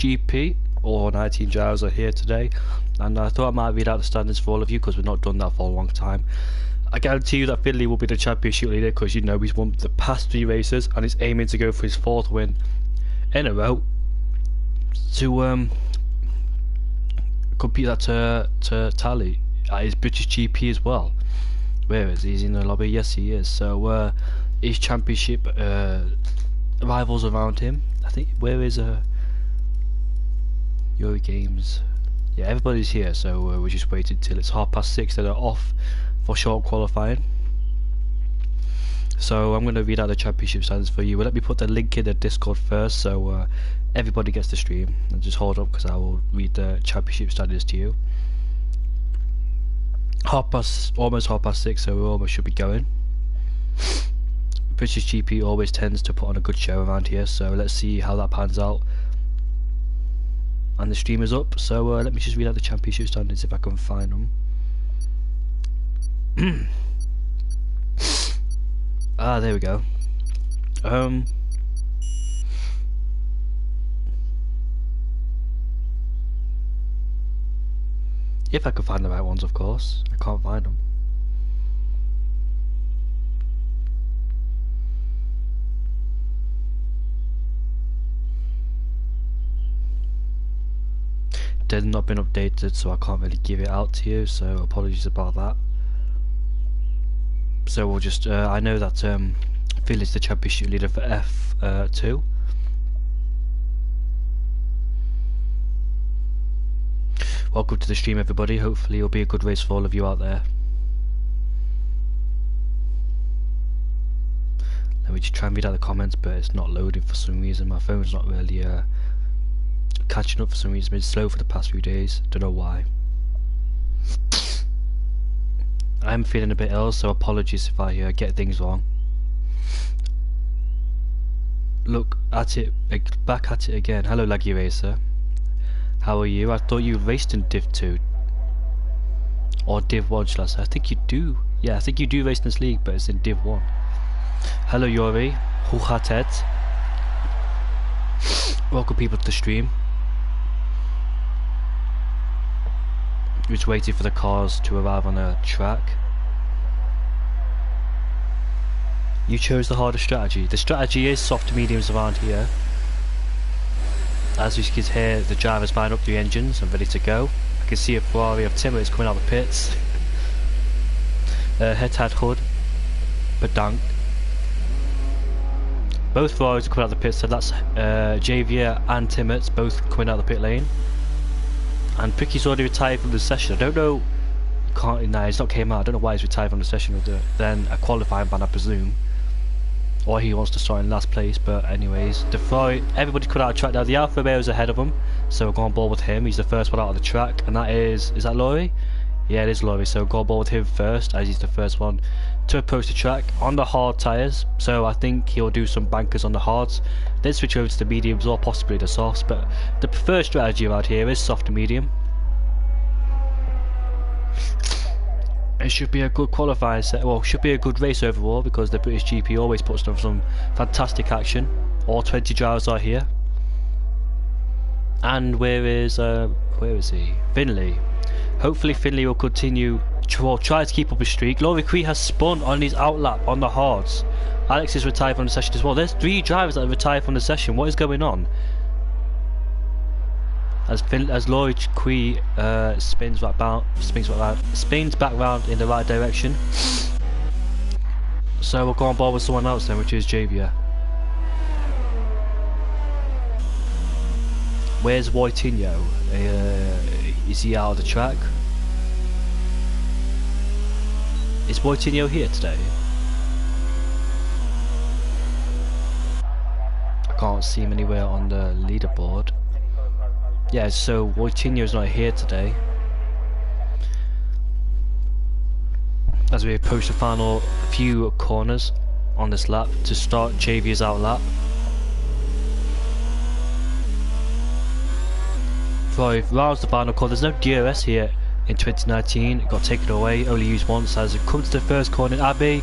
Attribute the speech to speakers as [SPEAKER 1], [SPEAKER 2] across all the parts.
[SPEAKER 1] GP. All 19 drivers are here today, and I thought I might read out the standings for all of you because we've not done that for a long time. I guarantee you that Finley will be the championship leader because you know he's won the past 3 races and he's aiming to go for his 4th win in a row to compete that to tally at his British GP as well. Where is he? He's in the lobby. Yes, he is. So his championship rivals around him. I think where is Euro Games? Yeah, everybody's here. So we're just waiting till it's 6:30. They're off for short qualifying. So I'm going to read out the championship standings for you. Well, let me put the link in the Discord first, so everybody gets the stream. And just hold up because I will read the championship standings to you. Almost 6:30, so we almost should be going. British GP always tends to put on a good show around here, so let's see how that pans out. And the stream is up, so let me just read out the championship standings if I can find them. There we go. If I can find the right ones, of course. I can't find them. They've not been updated, so I can't really give it out to you, so apologies about that. So we'll just I know that Phil is the championship leader for F2. Welcome to the stream, everybody. Hopefully it'll be a good race for all of you out there. Let me just try and read out the comments, but it's not loading for some reason. My phone's not really catching up for some reason. It's been slow for the past few days. Don't know why. I'm feeling a bit ill, so apologies if I get things wrong. Look at it, back at it again. Hello, Laggy Racer. How are you? I thought you raced in Div 2 or Div 1, shall I say? I think you do. Yeah, I think you do race in this league, but it's in Div 1. Hello, Yori. Huhatet. Welcome, people, to the stream. Just waiting for the cars to arrive on the track. You chose the harder strategy. The strategy is soft to mediums around here. As you can hear, the drivers line up the engines and ready to go. I can see a Ferrari of Timmer is coming out of the pits. Head Hood, Bedank. Both Ferraris are coming out of the pits, so that's Javier and Timmets both coming out of the pit lane. And Pricky's already retired from the session. I don't know, he's not came out. I don't know why he's retired from the session with then a qualifying ban, I presume. Or he wants to start in last place, but anyways. The Ferrari, everybody's cut out of track now. The Alfa Romeo is ahead of him, so we'll go on board with him. He's the first one out of the track, and that is that Laurie? Yeah, it is Laurie, so go on board with him first, as he's the first one to approach the track on the hard tyres. So I think he'll do some bankers on the hards, then switch over to the mediums or possibly the softs, but the preferred strategy around here is soft to medium. It should be a good qualifying set, well, should be a good race overall because the British GP always puts on some fantastic action. All 20 drivers are here. And where is he? Finley. Hopefully Finley will continue to try to keep up his streak. Laurie Cree has spun on his outlap on the hards. Alex is retired from the session as well. There's 3 drivers that have retired from the session. What is going on? As Laurie Cree spins back round in the right direction. So we'll go on board with someone else then, which is Javier. Where's Wojtinho? Is he out of the track? Is Wojtinho here today? I can't see him anywhere on the leaderboard. Yeah, so Wojtinho's not here today. As we approach the final few corners on this lap to start Javier's out lap. 5 rounds the final corner. There's no DRS here in 2019. It got taken away, only used once. As it comes to the first corner, Abbey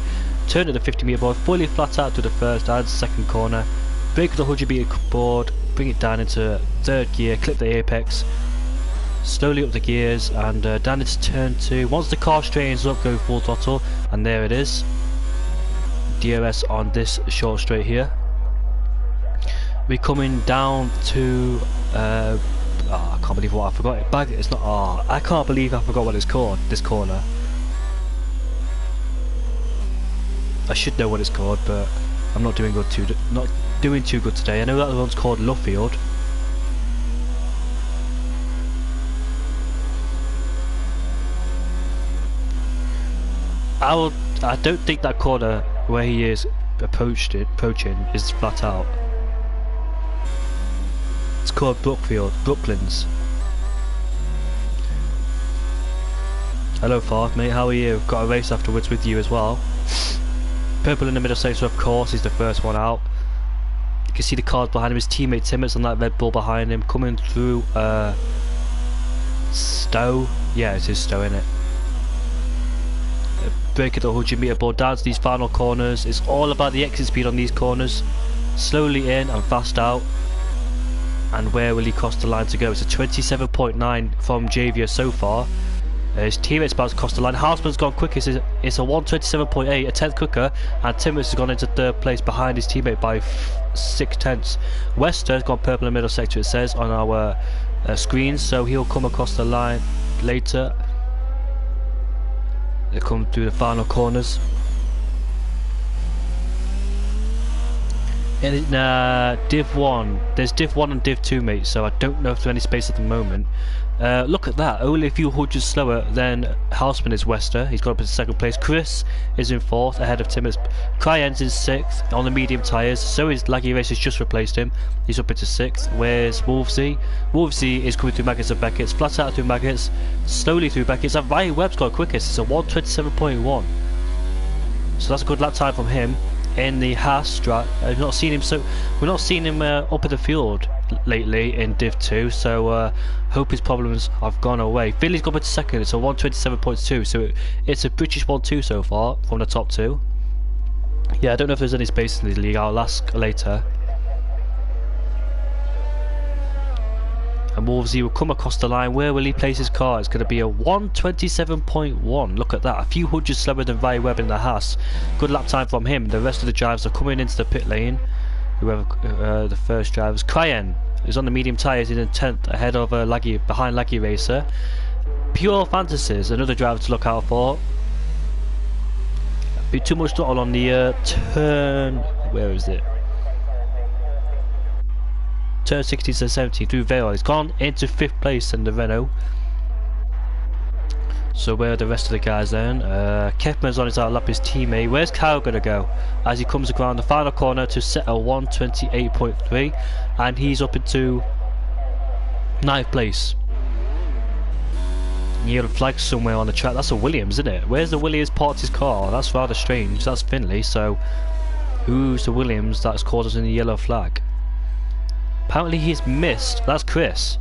[SPEAKER 1] turned at the 50 metre board, fully flat out to the first and second corner. Break the 100 metre board bring it down into third gear, clip the apex, slowly up the gears, and down into turn 2. Once the car straightens up, go full throttle, and there it is. DRS on this short straight here. We're coming down to I can't believe what I forgot. It's not. I can't believe I forgot what it's called. This corner. I should know what it's called, but I'm not doing good too good today. I know that one's called Luffield. I don't think that corner where he is approaching is flat out. It's called Brooklands. Hello Farth, mate, how are you? Got a race afterwards with you as well. Purple in the middle sector, of course, he's the first one out. You can see the cars behind him, his teammate Timmets on that Red Bull behind him, coming through Stowe. Yeah, it is Stowe, innit? Break at the 100-meter board, down to these final corners. It's all about the exit speed on these corners. Slowly in and fast out. And where will he cross the line to go? It's a 27.9 from Javier so far. His teammate's about to cross the line. Houseman's gone quickest. It's a 127.8, a tenth quicker, and Timmets has gone into third place behind his teammate by 6 tenths. Wester's gone purple in the middle sector, it says on our screens, so he'll come across the line later. They come through the final corners. In Div 1, there's Div 1 and Div 2, mate, so I don't know if there's any space at the moment. Look at that, only a few hundreds slower than Houseman is Wester. He's got up in second place. Chris is in fourth, ahead of Timmets. Cryen's in sixth on the medium tyres, so his Laggy Racers just replaced him. He's up into sixth. Where's Wolvesy? Wolvesy is coming through Maggots and Beckett's, flat out through Maggots, slowly through Beckett's, and Ryan Webb's got quickest. It's a 127.1. So that's a good lap time from him. In the Haas track, we're not seeing him up in the field lately in Div 2, so hope his problems have gone away. Finley's got up to second. It's a 127.2, so it's a British 1-2 so far from the top two. Yeah, I don't know if there's any space in the league. I'll ask later. And Wolvesy will come across the line. Where will he place his car? It's going to be a 127.1. Look at that, a few hundreds slower than Ryan Webb in the Haas. Good lap time from him. The rest of the drivers are coming into the pit lane. Whoever the first drivers. Cryen is on the medium tyres in 10th, ahead of behind Laggy Racer. Pure Fantasies, another driver to look out for. Be too much throttle on the turn. Where is it? Turn 16 to 17 through Vale. He's gone into 5th place in the Renault. So where are the rest of the guys then? Kepman's on his outlap, his teammate. Where's Kyle going to go? As he comes around the final corner to set a 128.3, and he's up into 9th place. Yellow flag somewhere on the track. That's a Williams, isn't it? Where's the Williams parked his car? That's rather strange. That's Finley. So who's the Williams that's caused us in the yellow flag? Apparently he's missed. That's Chris.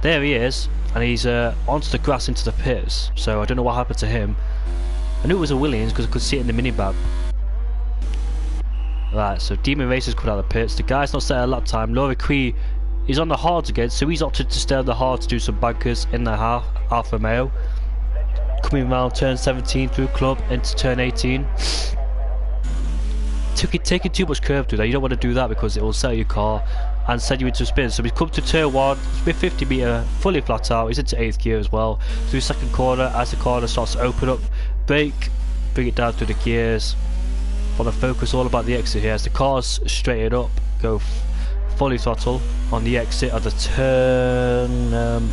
[SPEAKER 1] There he is, and he's onto the grass into the pits. So I don't know what happened to him. I knew it was a Williams because I could see it in the minibab. Right, so Demon Racers cut out of the pits. The guy's not set a lap time. Laura Cree is on the hards again, so he's opted to stay on the hard to do some bankers in the Alfa Romeo. Coming around turn 17 through club into turn 18. Taking too much curve through there. You don't want to do that because it will sell your car and send you into a spin. So we come to turn 1 with 50 metre, fully flat out. He's into 8th gear as well. Through second corner, as the corner starts to open up, brake, bring it down through the gears. Want to focus all about the exit here. As the cars straighten up, go fully throttle on the exit of the turn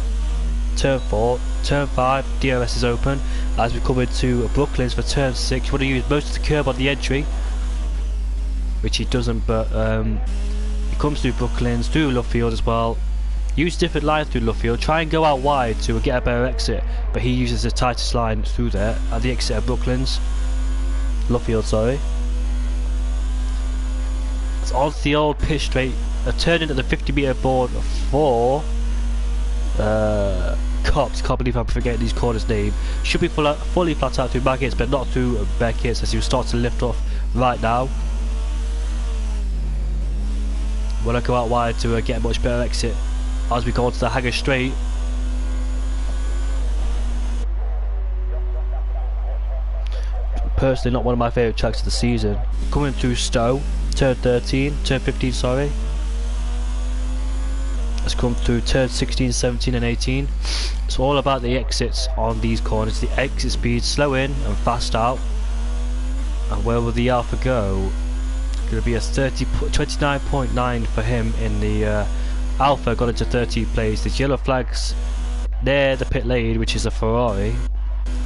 [SPEAKER 1] 4, turn 5, DRS is open. As we come into Brooklands for turn 6, you want to use most of the curb on the entry, which he doesn't, but he comes through Brooklands, through Luffield as well. Use different lines through Luffield, try and go out wide to get a better exit, but he uses the tightest line through there at the exit of Brooklands. Luffield, sorry. It's on the old pit straight, a turn into the 50 metre board for Cops. Can't believe I'm forgetting these corners' name. Should be fully flat out through Maggots, but not through Beckett's, as he'll start to lift off right now. Will I go out wide to get a much better exit as we go onto the Hanger Straight? Personally, not one of my favourite tracks of the season. Coming through Stowe, turn 15, sorry. Let's come through turn 16, 17 and 18. It's all about the exits on these corners. The exit speed, slow in and fast out. And where will the Alpha go? Going to be a 29.9 for him in the Alpha. Got into 30 place. There's yellow flags near the pit lane, which is a Ferrari.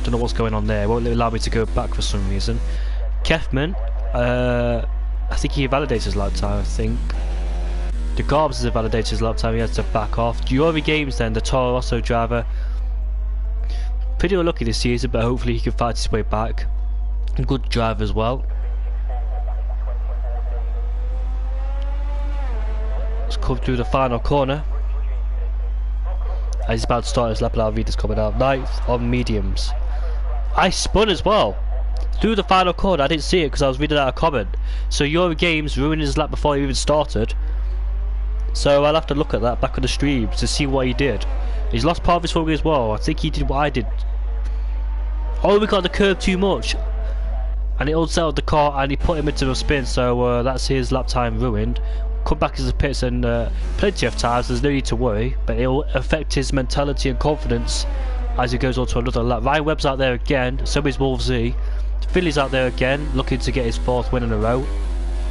[SPEAKER 1] Don't know what's going on there. Won't allow me to go back for some reason. Kefman, I think he validates his lap time. I think the Garbs has validated his lap time. He has to back off. Giori Games then, the Toro Rosso driver, pretty unlucky this season, but hopefully he can fight his way back. Good driver as well. Let's come through the final corner. He's about to start his lap. Alvida's coming out. 9th on mediums. I spun as well through the final corner. I didn't see it because I was reading out a comment. So Euro Games ruined his lap before he even started. So I'll have to look at that back on the stream to see what he did. He's lost part of his focus as well. I think he did what I did. Oh, we got the curve too much, and it unsettled the car and he put him into a spin. So that's his lap time ruined. Come back as a pits and plenty of times. There's no need to worry, but it will affect his mentality and confidence as he goes on to another lap. Ryan Webb's out there again, so is Wolvesy. Philly's out there again, looking to get his 4th win in a row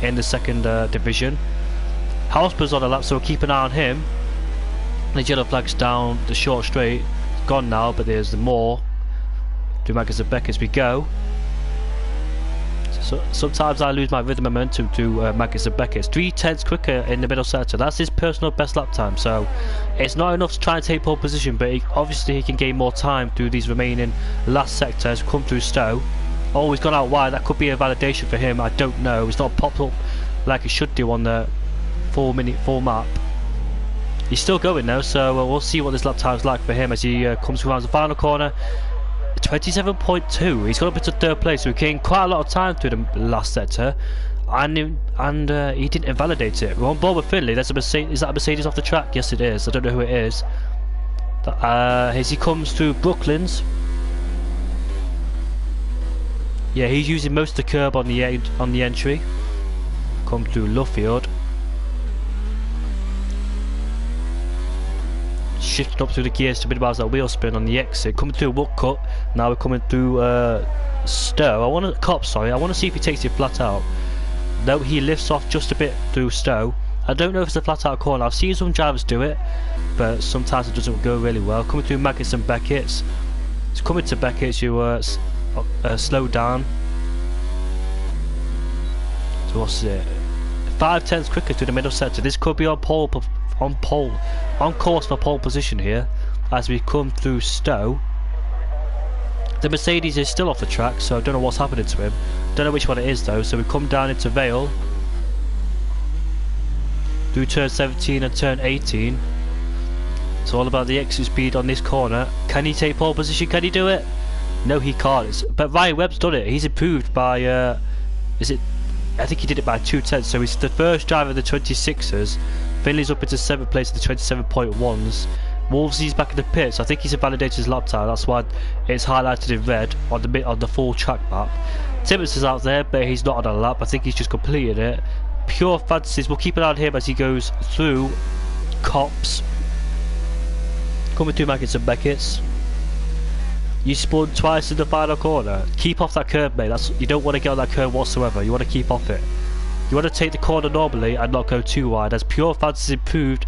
[SPEAKER 1] in the 2nd division. Hausberg's on the lap, so we'll keep an eye on him. The yellow flag's down the short straight. It's gone now, but there's the more. Do Magnus and Beck as we go. So sometimes I lose my rhythm momentum to Magnus and Beck. It's 3/10 quicker in the middle sector. That's his personal best lap time, so it's not enough to try and take pole position, but obviously he can gain more time through these remaining last sectors. Come through Stowe. Oh, he's gone out wide. That could be a validation for him. I don't know. It's not popped up like it should do on the 4 map. He's still going though, so we'll see what this lap time's like for him as he comes around the final corner. 27.2. He's got up into 3rd place, so he gained quite a lot of time through the last sector, and he didn't invalidate it. We're on board with Finley. There's a Mercedes. Is that a Mercedes off the track? Yes, it is. I don't know who it is. As he comes through Brooklands. Yeah, he's using most of the curb on the entry. Come through Luffield. Shifting up through the gears to minimise that wheel spin on the exit. Coming through Woodcut. Now we're coming through Stowe. I want to see if he takes it flat out. No, he lifts off just a bit through Stowe. I don't know if it's a flat out corner. I've seen some drivers do it, but sometimes it doesn't go really well. Coming through Maggis and Beckett's. It's coming to Beckett's. You slow down. So what's it? 5/10 quicker through the middle sector. This could be on course for pole position here as we come through Stowe. The Mercedes is still off the track, so I don't know what's happening to him. Don't know which one it is though. So we come down into Vale through turn 17 and turn 18. It's all about the exit speed on this corner. Can he take pole position? Can he do it? No, he can't. But Ryan Webb's done it. He's improved by I think he did it by 2/10, so he's the first driver of the 26ers. Finley's up into 7th place of the 27.1s. Wolvesy's back in the pits. I think he's invalidated his lap time. That's why it's highlighted in red on the full track map. Timmons is out there, but he's not on a lap. I think he's just completed it. Pure Fantasies. We'll keep an eye on him as he goes through Cops. Coming through Maggins and Beckett's. You spun twice in the final corner. Keep off that curve, mate. You don't want to get on that curve whatsoever. You want to keep off it. You want to take the corner normally and not go too wide, as Pure Fantasy improved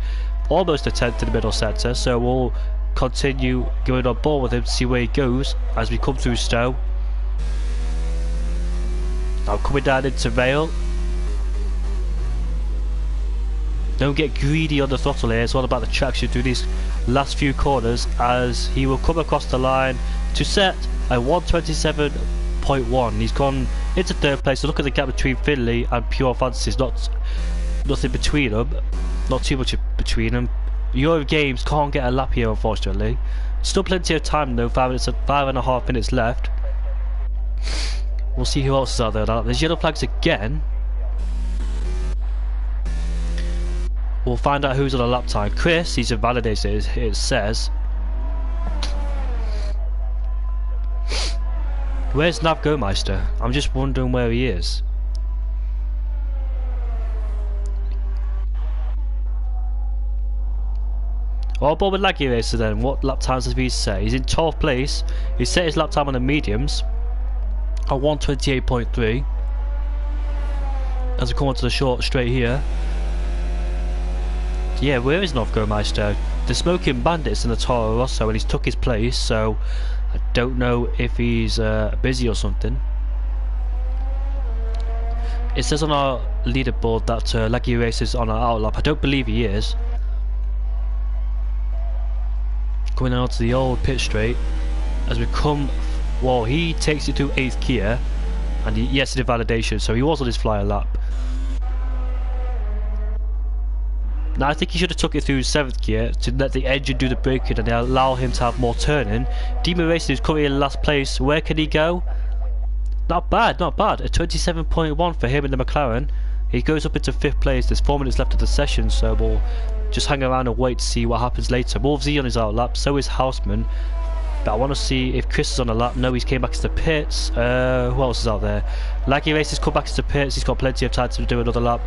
[SPEAKER 1] almost a 10th in the middle sector, so we'll continue going on board with him to see where he goes as we come through Stowe. Now coming down into Vale. Don't get greedy on the throttle here. It's all about the traction through these last few corners as he will come across the line to set a 127.1. He's gone into 3rd place. So look at the gap between Finley and Pure Fantasies. Nothing between them. Not too much between them. Euro Games can't get a lap here, unfortunately. Still plenty of time though. 5.5 minutes left. We'll see who else is out there. There's yellow flags again. We'll find out who's on the lap time. Chris, he's invalidated, it says. Where's Nav Gomeister? I'm just wondering where he is. Well, Bob with Laggy Racer then, what lap times does he set? He's in 12th place. He set his lap time on the mediums at 1:28.3. As we come onto the short straight here. Yeah, where is North Gomeister? The Smoking Bandits in the Toro Rosso, and he's took his place, so I don't know if he's busy or something. It says on our leaderboard that Laggy Racer's on our outlap. I don't believe he is. Coming on to the old pit straight as we come. Well, he takes it to 8th gear, and yes, he did validation, so he was on his flyer lap. Now I think he should have took it through 7th gear to let the engine do the braking and allow him to have more turning. Demon Racing is currently in last place. Where can he go? Not bad, not bad. A 27.1 for him in the McLaren. He goes up into 5th place. There's 4 minutes left of the session, so we'll just hang around and wait to see what happens later. Wolvesy on his outlap, so is Houseman. But I want to see if Chris is on the lap. No, he's came back to the pits. Who else is out there? Laggy Racer's come back to the pits. He's got plenty of time to do another lap.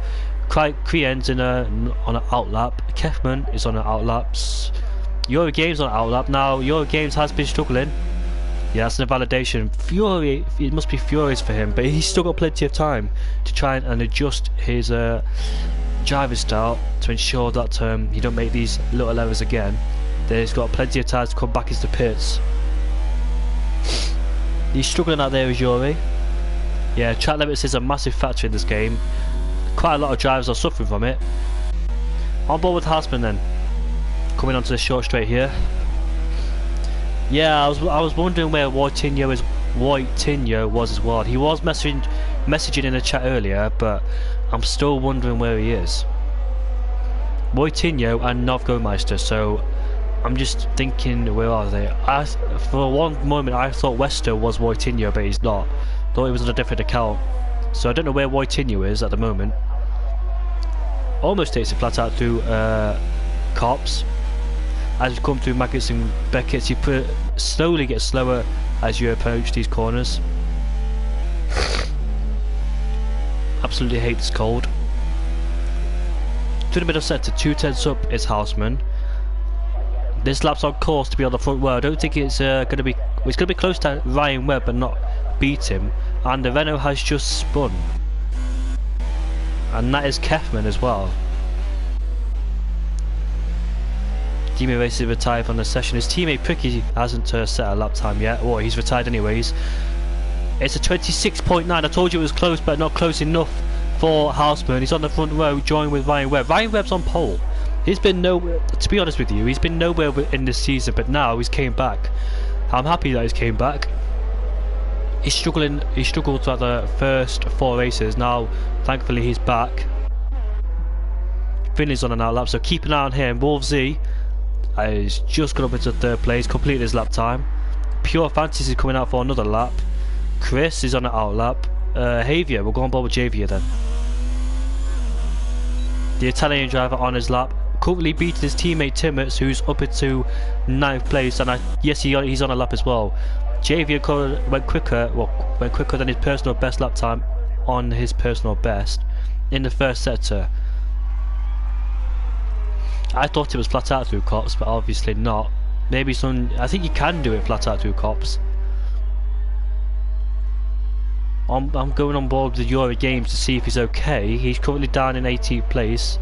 [SPEAKER 1] Krien's on an outlap. Kefman is on an outlaps. Euro Games on an outlap. Now Euro Games has been struggling. Yeah, that's an invalidation. Fury, it must be furious for him, but he's still got plenty of time to try and adjust his driving style to ensure that you don't make these little errors again. Then he's got plenty of time to come back into the pits. He's struggling out there with Yuri. Yeah, track limits is a massive factor in this game. Quite a lot of drivers are suffering from it. On board with Haasman then. Coming onto the short straight here. Yeah, I was wondering where Wojtinho was as well. He was messaging in the chat earlier, but I'm still wondering where he is. Wojtinho and Novgomeister, so I'm just thinking, where are they? For one moment I thought Wester was Wojtinho, but he's not. Thought he was on a different account. So I don't know where Wojtinho is at the moment. Almost takes it flat out through Cops. As you come through Maggots and Beckett's, you slowly get slower as you approach these corners. Absolutely hate this cold. To the middle sector, 2/10 up is Houseman. This lap's on course to be on the front row. I don't think it's going to be. It's going to be close to Ryan Webb, but not beat him. And the Renault has just spun, and that is Kefman as well. Demi Race is retired from the session. His teammate Pricky hasn't set a lap time yet. Well, he's retired anyways. It's a 26.9. I told you it was close, but not close enough for Houseman. He's on the front row, joined with Ryan Webb. Ryan Webb's on pole. He's been nowhere, to be honest with you, he's been nowhere in this season, but now he's came back. I'm happy that he's came back. He struggled throughout the first 4 races. Now, thankfully, he's back. Finley's on an outlap, so keep an eye on him. Wolvesy is just got up into 3rd place, completed his lap time. Pure Fantasy is coming out for another lap. Chris is on an outlap. Javier, we'll go on board with Javier then. The Italian driver on his lap, currently beating his teammate Timmets, who's up into 9th place, and yes, he's on a lap as well. Javier went quicker than his personal best lap time on his personal best in the first sector. I thought it was flat out through Cops, but obviously not. Maybe I think you can do it flat out through Cops. I'm going on board with the Euro Games to see if he's okay. He's currently down in 18th place.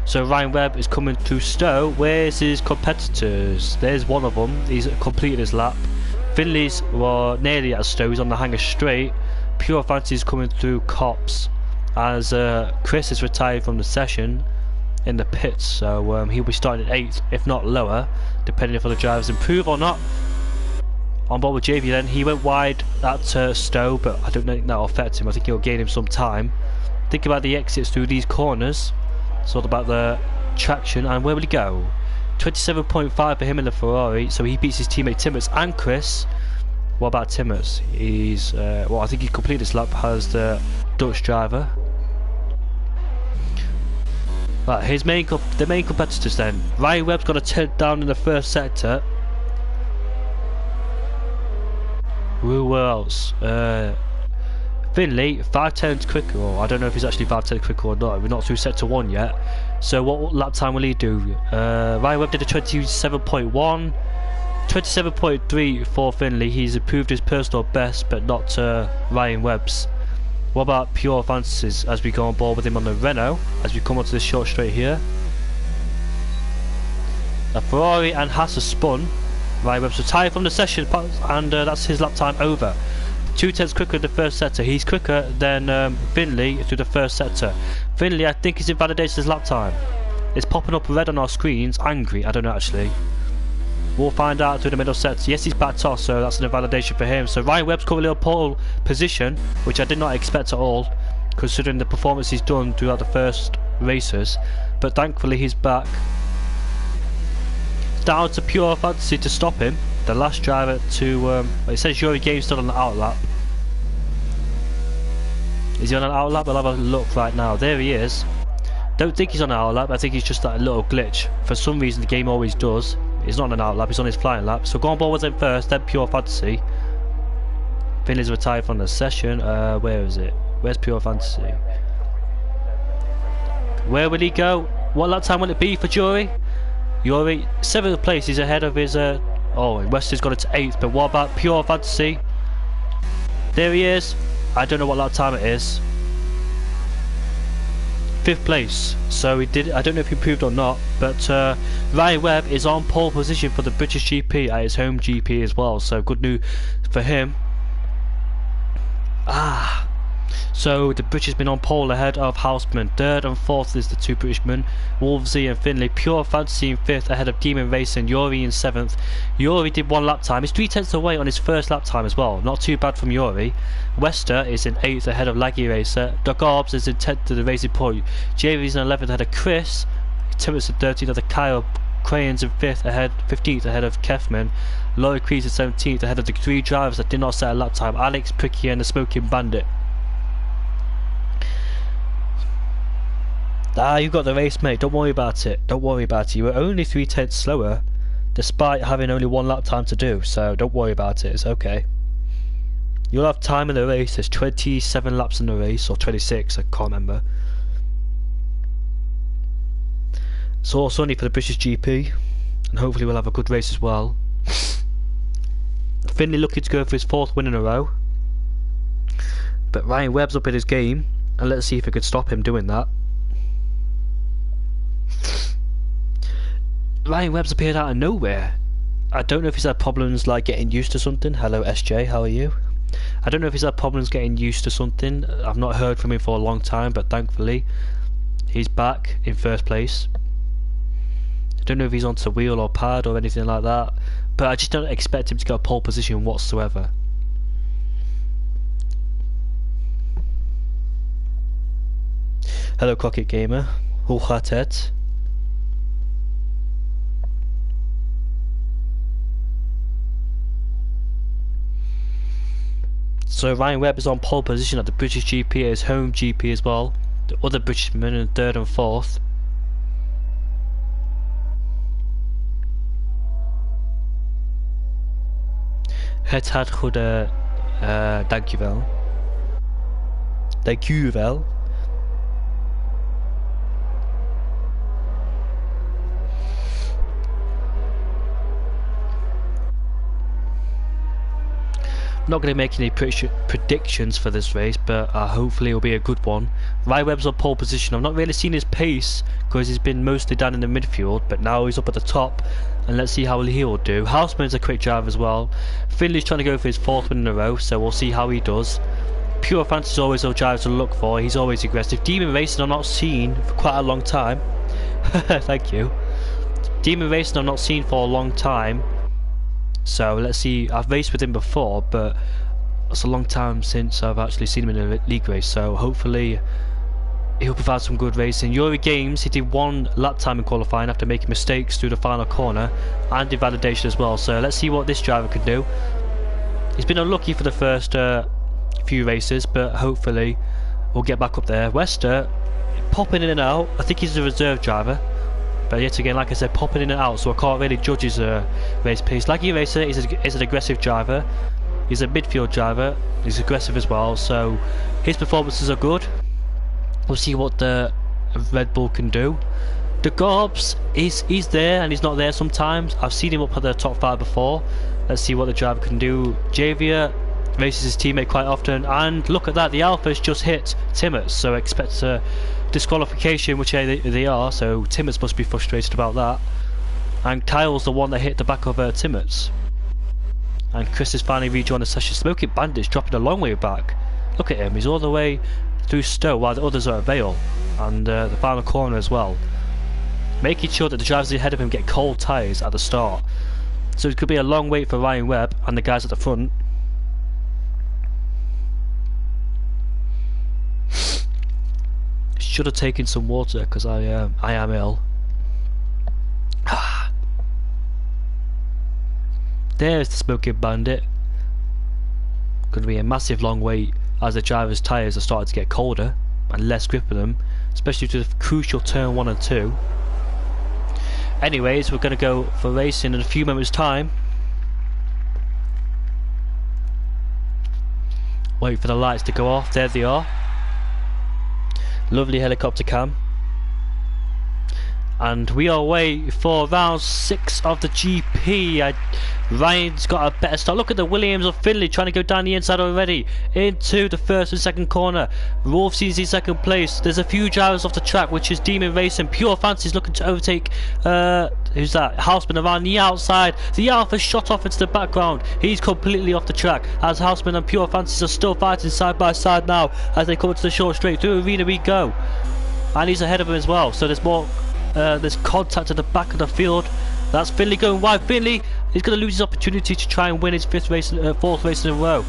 [SPEAKER 1] So Ryan Webb is coming to Stowe. Where's his competitors? There's one of them. He's completed his lap. Finley's nearly at Stowe. He's on the hanger straight. Pure Fantasy is coming through Cops, as Chris is retired from the session in the pits, so he'll be starting at 8th, if not lower, depending if the drivers improve or not. On board with JV then, he went wide at Stowe, but I don't think that'll affect him. I think he'll gain him some time. Think about the exits through these corners, sort about the traction, and where will he go? 27.5 for him in the Ferrari, so he beats his teammate Timmets and Chris. What about Timmets? He's, well, I think he completed his lap as the Dutch driver. Right, the main competitors then. Ryan Webb's got a 10 down in the first sector. Who else? Finley, 5 tenths quicker, or I don't know if he's actually 5 tenths quicker or not. We're not through sector 1 yet. So what lap time will he do? Ryan Webb did a 27.1. 27.3 for Finley. He's improved his personal best, but not Ryan Webb's. What about pure fantasies as we go on board with him on the Renault, as we come onto this short straight here? A Ferrari and Haas has spun. Ryan Webb's retired from the session, and that's his lap time over. 2 tenths quicker in the first sector. He's quicker than Finley through the first sector. Finley, I think, he's invalidated his lap time. It's popping up red on our screens. Angry, I don't know actually. We'll find out through the middle sector. Yes, he's backed off, so that's an invalidation for him. So Ryan Webb's currently on pole position, which I did not expect at all, considering the performance he's done throughout the first races. But thankfully he's back. Down to pure fantasy to stop him. The last driver to, it says Yuri Game's still on the outlap. Is he on an outlap? I'll have a look right now. There he is. Don't think he's on an outlap. I think he's just that little glitch. For some reason the game always does. He's not on an outlap, he's on his flying lap. So go on board with him first, then pure fantasy. Finley's retired from the session. Where is it? Where's pure fantasy? Where will he go? What lap time will it be for Yuri? Yuri, 7th place, he's ahead of his oh, Wester's got it to 8th, but what about pure fantasy? There he is. I don't know what lap time it is. 5th place, so he did. I don't know if he improved or not, but Ryan Webb is on pole position for the British GP at his home GP as well, so good news for him. So the British has been on pole ahead of Houseman. 3rd and 4th is the 2 Britishmen, Wolvesy and Finley. Pure Fantasy in 5th ahead of Demon Racing. Yuri in 7th. Yuri did 1 lap time. He's 3 tenths away on his first lap time as well. Not too bad from Yuri. Wester is in 8th ahead of Laggy Racer. Doc Orbs is in 10th to the Racing Point. Javy's in 11th ahead of Chris. Timmets in 13th ahead of Kyle. Crayons in 15th ahead of Kefman. Laurie Crease in 17th ahead of the 3 drivers that did not set a lap time. Alex, Pricky and the Smoking Bandit. You got the race, mate. Don't worry about it. Don't worry about it. You were only 3 tenths slower, despite having only 1 lap time to do. So don't worry about it. It's okay. You'll have time in the race. There's 27 laps in the race, or 26. I can't remember. It's also only for the British GP, and hopefully we'll have a good race as well. Finley looking to go for his 4th win in a row, but Ryan Webb's up in his game, and let's see if we could stop him doing that. Ryan Webb's appeared out of nowhere. I don't know if he's had problems like getting used to something. Hello SJ, how are you? I don't know if he's had problems getting used to something. I've not heard from him for a long time, but thankfully he's back in 1st place. I don't know if he's onto wheel or pad or anything like that, but I just don't expect him to get a pole position whatsoever. Hello Crockett Gamer. Hoe gaat het? So Ryan Webb is on pole position at the British GP, his home GP as well. The other Britishmen in 3rd and 4th. Het gaat goed, dankjewel. Dankjewel. I'm not going to make any predictions for this race, but hopefully it'll be a good one. Ryan Webb's on pole position. I've not really seen his pace because he's been mostly down in the midfield, but now he's up at the top, and let's see how he will do. Houseman's a quick driver as well. Finley's trying to go for his 4th win in a row, so we'll see how he does. Pure Fantasy is always a driver to look for. He's always aggressive. Demon Racing I've not seen for quite a long time. Thank you. Demon Racing I've not seen for a long time. So let's see, I've raced with him before, but it's a long time since I've actually seen him in a league race, so hopefully he'll provide some good racing. Yuri Games, he did 1 lap time in qualifying after making mistakes through the final corner and invalidation as well, so let's see what this driver can do. He's been unlucky for the first few races, but hopefully we'll get back up there. Wester popping in and out. I think he's a reserve driver. But yet again, like I said, popping in and out, so I can't really judge his race pace. Like Racer is an aggressive driver. He's a midfield driver. He's aggressive as well, so his performances are good. We'll see what the Red Bull can do. The Gobs, he's there and he's not there sometimes. I've seen him up at the top 5 before. Let's see what the driver can do. Javier races his teammate quite often, and look at that, the Alphas just hit Timmets, so expect a disqualification, which they are, so Timmets must be frustrated about that. And Kyle's the one that hit the back of Timmets. And Chris is finally rejoined the session. Smoking Bandit's dropping a long way back. Look at him, he's all the way through Stowe while the others are at Vale, and the final corner as well. Making sure that the drivers ahead of him get cold tyres at the start. So it could be a long wait for Ryan Webb and the guys at the front. Should have taken some water because I am ill. There's the Smoking Bandit. Going to be a massive long wait as the drivers' tyres are starting to get colder and less grip in them, especially to the crucial turn 1 and 2. Anyways, we're going to go for racing in a few moments' time. Wait for the lights to go off. There they are. Lovely helicopter cam. And we are away for round 6 of the GP. Ryan's got a better start. Look at the Williams of Finley trying to go down the inside already into the first and second corner. Wolf sees in second place. There's a few drivers off the track, which is Demon Racing. Pure Fancy's looking to overtake who's that? Houseman around the outside. The Alpha shot off into the background. He's completely off the track as Houseman and Pure Fancies are still fighting side by side now as they come into the short straight. Through arena we go. And he's ahead of him as well. So there's more there's contact at the back of the field. That's Finley going wide. Finley is going to lose his opportunity to try and win his fourth race in a row.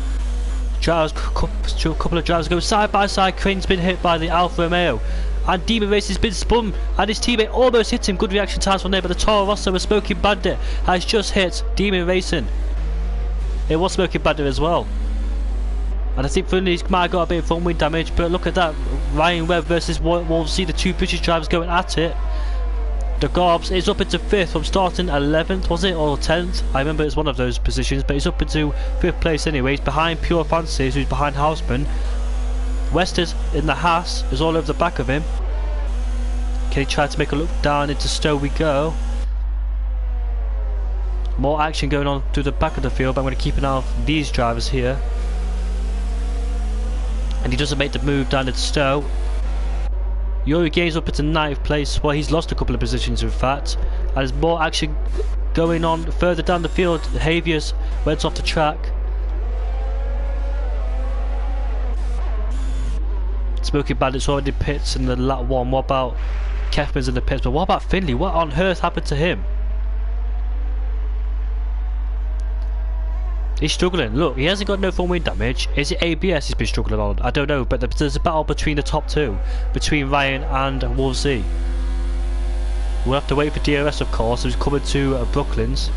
[SPEAKER 1] Couple of drivers go side by side. Crane's been hit by the Alfa Romeo, and Demon Racing's been spun, and his teammate almost hit him. Good reaction times from there, but the Toro Rosso, a Smoking Bandit, has just hit Demon Racing. It was Smoking Bandit as well. And I think Finley's might have got a bit of front wing damage, but look at that. Ryan Webb versus Wolsey, the two British drivers going at it. The Garbs is up into 5th from starting 11th, was it, or 10th? I remember it's one of those positions, but he's up into 5th place anyways, behind Pure Fancies, who's behind Houseman. West is in the Haas, is all over the back of him. Can he try to make a look down into Stowe we go? More action going on through the back of the field, but I'm going to keep an eye on these drivers here. And he doesn't make the move down into Stowe. Yuri Gaines up into 9th place. Well, he's lost a couple of positions in fact. And there's more action going on further down the field. Javiers went off the track. Smoking Bandit's already in pits in the lap 1. What about Kefman's in the pits? But what about Finley? What on earth happened to him? He's struggling. Look, he hasn't got no front wing damage. Is it ABS he's been struggling on? I don't know, but there's a battle between the top 2, between Ryan and Wolsey. We'll have to wait for DRS, of course, who's coming to Brooklands.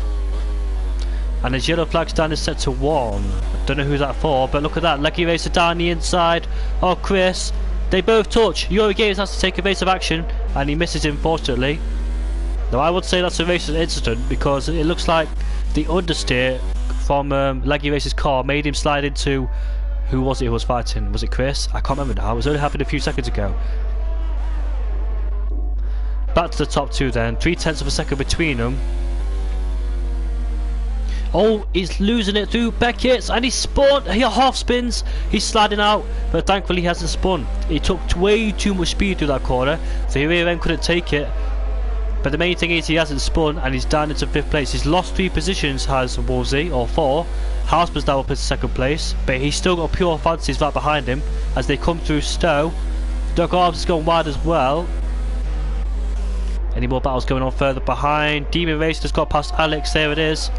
[SPEAKER 1] And his yellow flag stand is set to 1. I don't know who's that for, but look at that. Leggy Racer down the inside. Oh, Chris. They both touch. Yuri Gaines has to take evasive action, and he misses him, fortunately. Now, I would say that's a racing incident because it looks like the understeer from Leggy Racer's car made him slide into, who was it who was fighting? Was it Chris? I can't remember now. It was only happened a few seconds ago. Back to the top 2 then. 0.3 of a second between them. Oh, he's losing it through Beckett's, and he's spun. He half spins. He's sliding out, but thankfully he hasn't spun. He took way too much speed through that corner, so the rear end couldn't take it. But the main thing is he hasn't spun, and he's down into 5th place. He's lost 3 positions, has Wolsey, or 4. Houseman's now up in 2nd place, but he's still got Pure Fancies right behind him as they come through Stowe. Doug Arms has gone wide as well. Any more battles going on further behind? Demon Racer has got past Alex, there it is.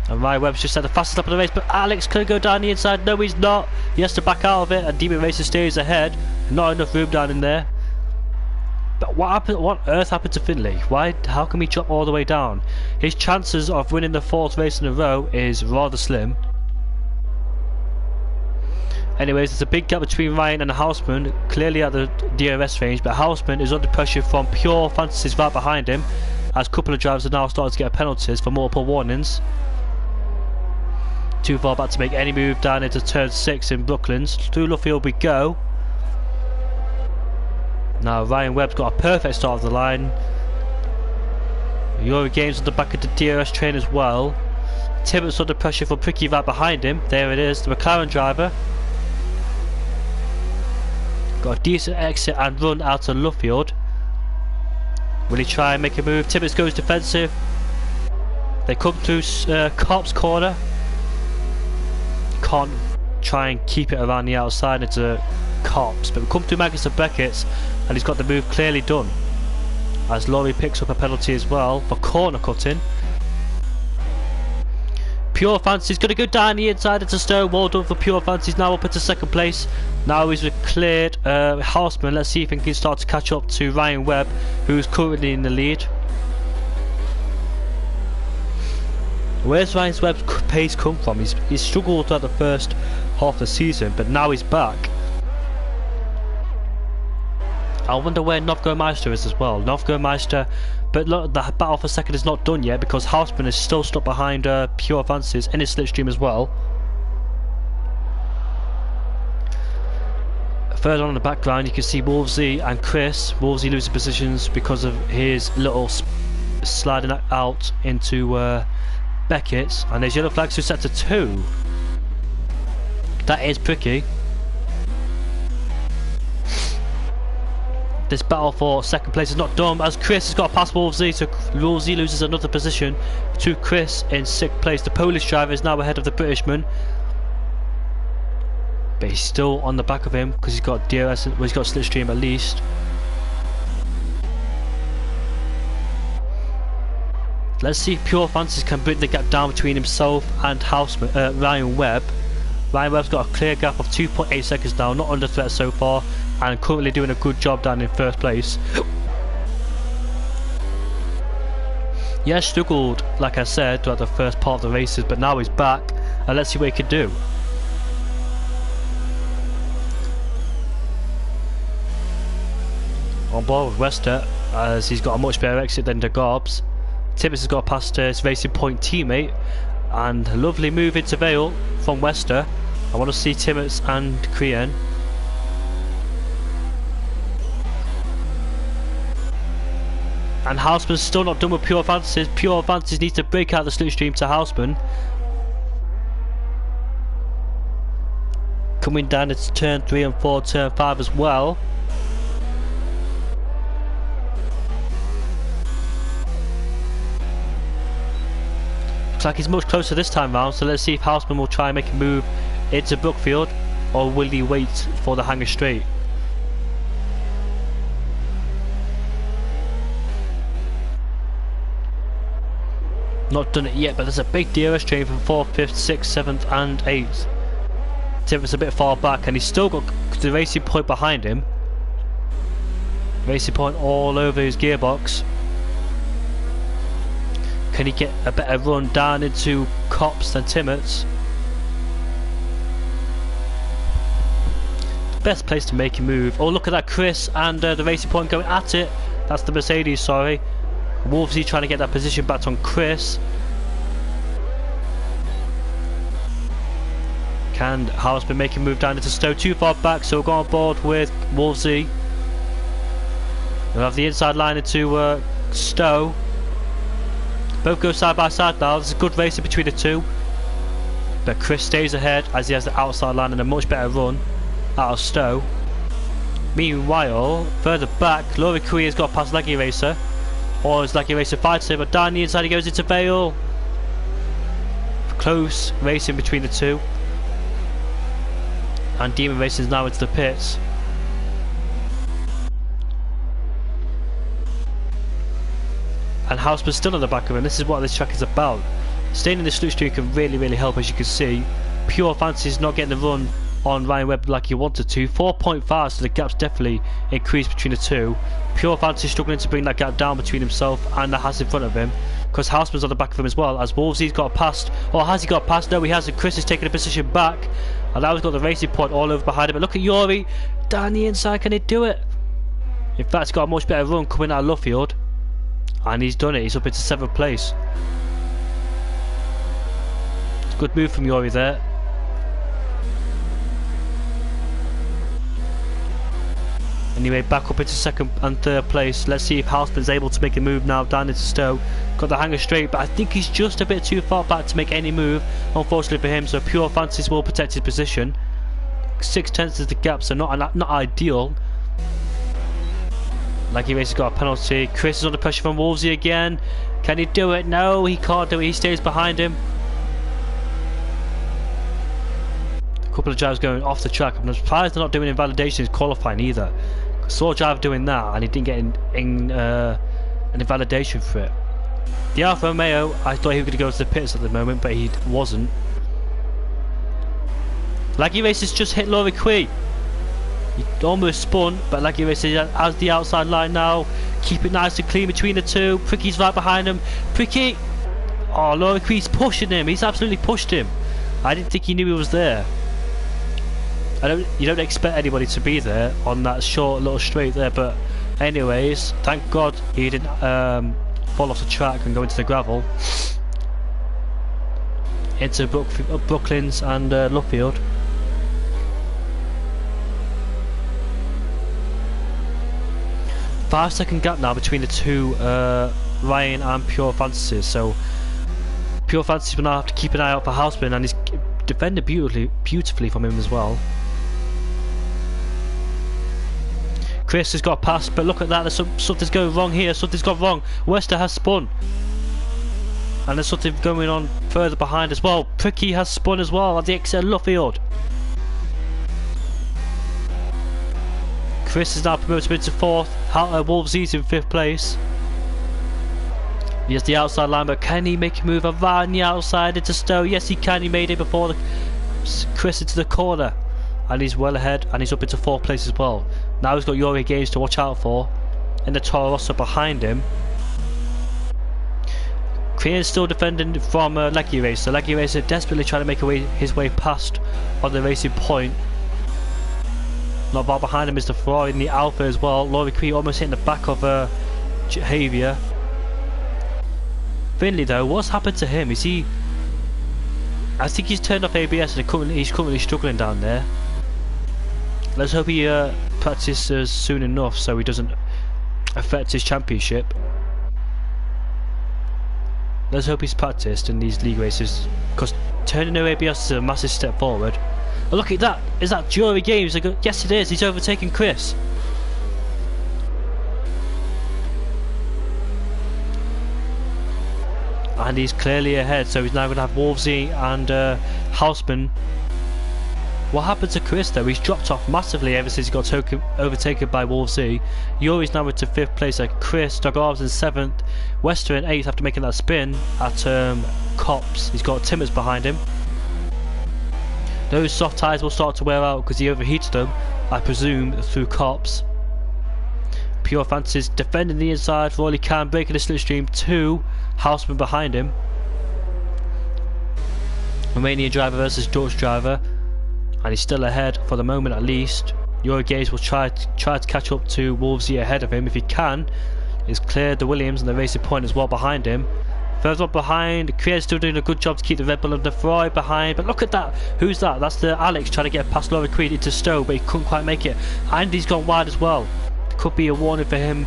[SPEAKER 1] And Ryan Webb's just at the fastest lap of the race, but Alex could go down the inside. No, he's not. He has to back out of it, and Demon Racer stays ahead. Not enough room down in there. But what happened? What on earth happened to Finley? Why? How can he drop all the way down? His chances of winning the 4th race in a row is rather slim. Anyways, there's a big gap between Ryan and Houseman, clearly at the DRS range, but Houseman is under pressure from Pure Fantasies right behind him, as a couple of drivers are now starting to get penalties for multiple warnings. Too far back to make any move down into turn 6 in Brooklands. Through Luffield we go. Now Ryan Webb's got a perfect start of the line. Yuri Games on the back of the DRS train as well. Timmett's under pressure from Pricky right behind him. There it is, the McLaren driver. Got a decent exit and run out of Luffield. Will he try and make a move? Timmets goes defensive. They come through Cop's corner. Can't try and keep it around the outside into Cops, but we come through Magnus and Beckett's, and he's got the move clearly done. As Laurie picks up a penalty as well for corner cutting. Pure Fancy's going to go down the inside into Stowe. Well done for Pure Fancy's, now up into second place. Now he's cleared Houseman. Let's see if he can start to catch up to Ryan Webb, who's currently in the lead. Where's Ryan Webb's pace come from? He's struggled throughout the first half of the season, but now he's back. I wonder where Novgorod is as well. Novgorod, but look, the battle for second is not done yet because Houseman is still stuck behind Pure Fancies in his slipstream as well. Further on in the background you can see Wolvesy and Chris. Wolvesy losing positions because of his little sliding out into Beckett's, and there's yellow flags who set to 2. That is Pricky. This battle for second place is not done as Chris has got past Wolvesy, so Wolvesy loses another position to Chris in 6th place. The Polish driver is now ahead of the Britishman, but he's still on the back of him because he's got DRS, well, he's got slipstream at least. Let's see if Pure Fancies can bring the gap down between himself and Ryan Webb. Ryan Webb's got a clear gap of 2.8 seconds now, not under threat so far, and currently doing a good job down in 1st place. Yeah, struggled, like I said, throughout the first part of the races, but now he's back, and let's see what he can do. On board with Wester, as he's got a much better exit than the Garbs. Tibbets has got past his Racing Point teammate, and a lovely move into Vale from Wester. I want to see Timmets and Crean. And Houseman's still not done with Pure Fantasies. Pure Fantasies needs to break out the slipstream to Houseman. Coming down into turn 3 and 4, turn 5 as well. Looks like he's much closer this time round, so let's see if Houseman will try and make a move into Brookfield, or will he wait for the hanger straight? Not done it yet, but there's a big DRS train from 4th, 5th, 6th, 7th and 8th. Timmets a bit far back, and he's still got the Racing Point behind him. Racing Point all over his gearbox. Can he get a better run down into Cops than Timmets? Best place to make a move. Oh, look at that, Chris and the Racing Point going at it. That's the Mercedes, sorry. Wolvesy trying to get that position back on Chris. Can Houseman make a move down into Stowe? Too far back, so we'll go on board with Wolvesy. We'll have the inside line into Stowe. Both go side by side now. There's a good racing between the two, but Chris stays ahead as he has the outside line and a much better run out of Stowe. Meanwhile, further back, Laurie Korea's got past Leggy Racer, or as Leggy Racer fights him, but down the inside he goes into Vale. Close racing between the two, and Demon Racing is now into the pits. And Houseman's still on the back of him. This is what this track is about. Staying in the slipstream can really help, as you can see. Pure Fancy's not getting the run on Ryan Webb like he wanted to. 4.5, so the gap's definitely increased between the two. Pure Fancy's struggling to bring that gap down between himself and the Haas in front of him, because Houseman's on the back of him as well. As Wolvesy's got past, or has he got past? No, he hasn't. Chris is taking a position back, And now he's got the racing point all over behind him. But look at Yuri down the inside. Can he do it? In fact, he's got a much better run coming out of Luffield. And he's done it. He's up into 7th place. It's a good move from Yuri there. Anyway, back up into 2nd and 3rd place. Let's see if Houseman's able to make a move now down into Stowe. Got the hanger straight, but I think he's just a bit too far back to make any move, unfortunately for him. So Pure Fantasy will protect his position. 6/10 is the gap, so not ideal. Lucky Race has got a penalty. Chris is under pressure from Wolvesy again. Can he do it? No, he can't do it. He stays behind him. A couple of drivers going off the track. I'm surprised they're not doing invalidations qualifying either. I saw a driver doing that and he didn't get an invalidation for it. The Alfa Romeo, I thought he was going to go to the pits at the moment, but he wasn't. Lucky Race has just hit Laurie Quee. He almost spun, but Lucky Race has the outside line now. Keep it nice and clean between the two. Pricky's right behind him. Pricky! Oh, Laurie Quee's pushing him. He's absolutely pushed him. I didn't think he knew he was there. You don't expect anybody to be there on that short little straight there, but anyways, thank God he didn't fall off the track and go into the gravel. Into Brooklands and Luffield. Five-second gap now between the two, Ryan and Pure Fantasies. So Pure Fantasies will now have to keep an eye out for Houseman, and he's defended beautifully from him as well. Chris has got a pass, but look at that, there's something's going wrong here, something's gone wrong. Wester has spun. And there's something going on further behind as well. Pricky has spun as well at the exit of Luffield. Chris is now promoted into 4th. Wolvesy's in 5th place. He has the outside line, but can he make a move around the outside into Stowe? Yes, he can. He made it before Chris into the corner. And he's well ahead, and he's up into 4th place as well. Now he's got Yuri Games to watch out for. And the Toro Rosso behind him. Korean's still defending from Lucky Race. So Lucky Race is desperately trying to make his way past on the racing point. Not far behind him is the Ferrari and the Alpha as well. Laurie Quee almost hitting the back of Javier. Finley though, what's happened to him? Is he... I think he's turned off ABS and he's currently struggling down there. Let's hope he practices soon enough so he doesn't affect his championship. Let's hope he's practiced in these league races, because turning no ABS is a massive step forward. Oh, look at that! Is that Jury Games? Yes it is, he's overtaken Chris. And he's clearly ahead, so he's now going to have Wolvesy and Houseman. What happened to Chris though? He's dropped off massively ever since he got overtaken by Wolvesy. Yuri's now into 5th place at Chris. Dogarv's in 7th. Wester in 8th after making that spin at Cops. He's got Timmers behind him. Those soft tyres will start to wear out because he overheated them, I presume, through Cops. Pure Fantasies defending the inside for all he can, breaking the slipstream. 2 Houseman behind him. Romanian driver versus Dutch driver. And he's still ahead for the moment at least. Yuri Gaze will try to catch up to Wolvesy ahead of him if he can. He's cleared the Williams and the racing point as well behind him. Further up behind, Kriya's still doing a good job to keep the Red Bull and the Ferrari behind. But look at that, who's that? That's the Alex trying to get past Laurie Creed into Stowe, but he couldn't quite make it. And he's gone wide as well. Could be a warning for him.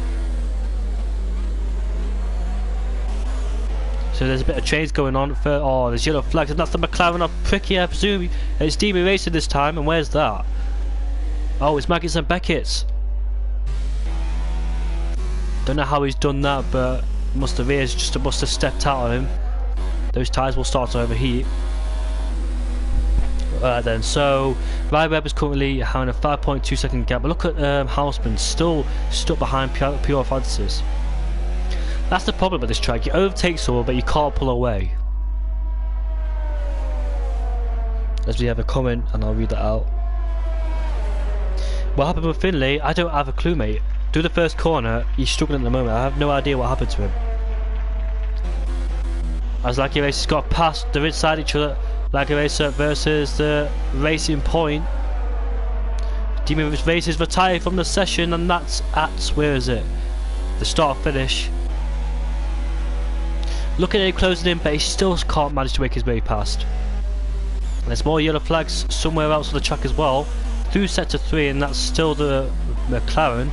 [SPEAKER 1] So there's a bit of change going on. Oh, there's yellow flags, and that's the McLaren of Pricky, I presume. It's DB Racing this time, and where's that? Oh, it's Maggots and Beckett's. Don't know how he's done that, but must have stepped out of him. Those tyres will start to overheat. Alright then, so Ryan Webb is currently having a 5.2 second gap, but look at Houseman still stuck behind Pure Fantasies. That's the problem with this track. You overtake someone, but you can't pull away. As we have a comment, and I'll read that out. What happened with Finley? I don't have a clue, mate. Do the first corner, he's struggling at the moment. I have no idea what happened to him. As Lucky Race has got past, they're inside each other. Lager Racer versus the Racing Point. Team of Racers retired from the session, and that's at, where is it? The start finish. Looking at him closing in, but he still can't manage to make his way past. And there's more yellow flags somewhere else on the track as well. Through sector 3, and that's still the McLaren.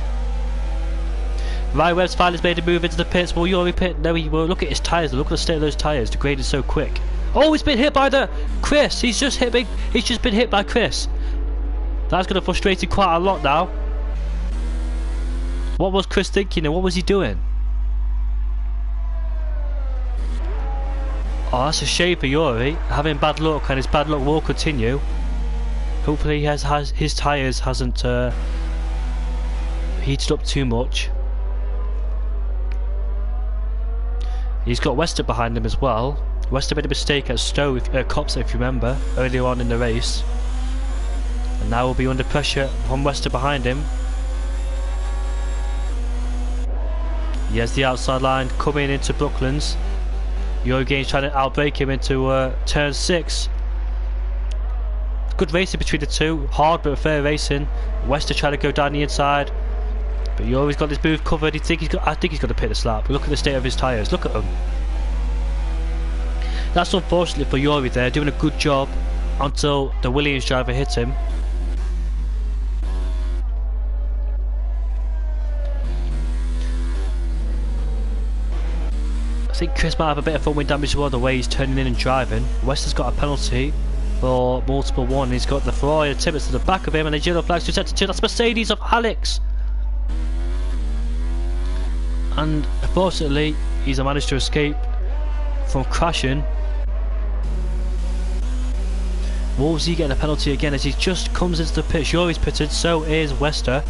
[SPEAKER 1] Ryan Webb's finally made a move into the pits. Will Yuri pit? No, he will. Look at his tyres. Look at the state of those tyres. Degraded so quick. Oh, he's been hit by the Chris. He's just been hit by Chris. That's going to frustrate him quite a lot now. What was Chris thinking and what was he doing? Oh, that's a shame for Yuri. Having bad luck, and his bad luck will continue. Hopefully his tyres hasn't heated up too much. He's got Wester behind him as well. Wester made a mistake at Copse, if you remember, earlier on in the race. And now will be under pressure from Wester behind him. He has the outside line coming into Brooklands. Yuri trying to outbrake him into turn 6. Good racing between the two, hard but fair racing. Wester trying to go down the inside, but Yuri's got his move covered. I think he's got to pit the slap. Look at the state of his tyres. Look at them. That's unfortunate for Yuri there, doing a good job until the Williams driver hit him. I think Chris might have a bit of front wing damage as well, the way he's turning in and driving. Wester's got a penalty for multiple one. He's got the Ferrari and Tibbets to the back of him, and the yellow flags to sector 2. That's Mercedes of Alex. And unfortunately, he's managed to escape from crashing. Wolsey getting a penalty again as he just comes into the pit. Yuri's pitted, so is Wester.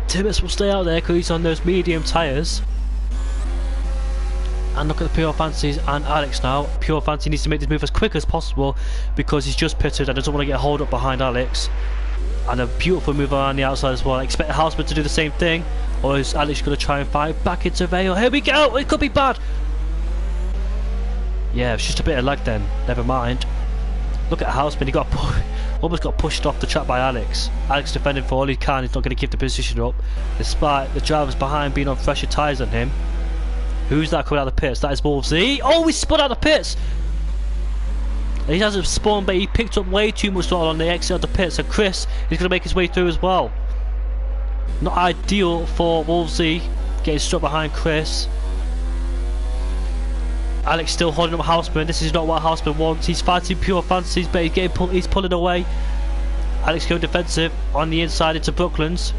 [SPEAKER 1] Tibbets will stay out there because he's on those medium tyres. And look at the Pure Fancies and Alex now. Pure Fancy needs to make this move as quick as possible because he's just pitted and doesn't want to get hold up behind Alex. And a beautiful move around the outside as well. I expect Houseman to do the same thing, or is Alex going to try and fight back into Vale? Here we go! It could be bad! Yeah, it's just a bit of lag then. Never mind. Look at Houseman. He got almost got pushed off the track by Alex. Alex defending for all he can. He's not going to keep the position up, despite the drivers behind being on fresher tyres than him. Who's that coming out of the pits? That is Wolsey. Oh, he spun out of the pits! He hasn't spun, but he picked up way too much on the exit of the pits. So Chris is going to make his way through as well. Not ideal for Wolsey, getting stuck behind Chris. Alex still holding up Houseman. This is not what Houseman wants. He's fighting Pure Fancies, but he's pulling away. Alex going defensive on the inside into Brooklands.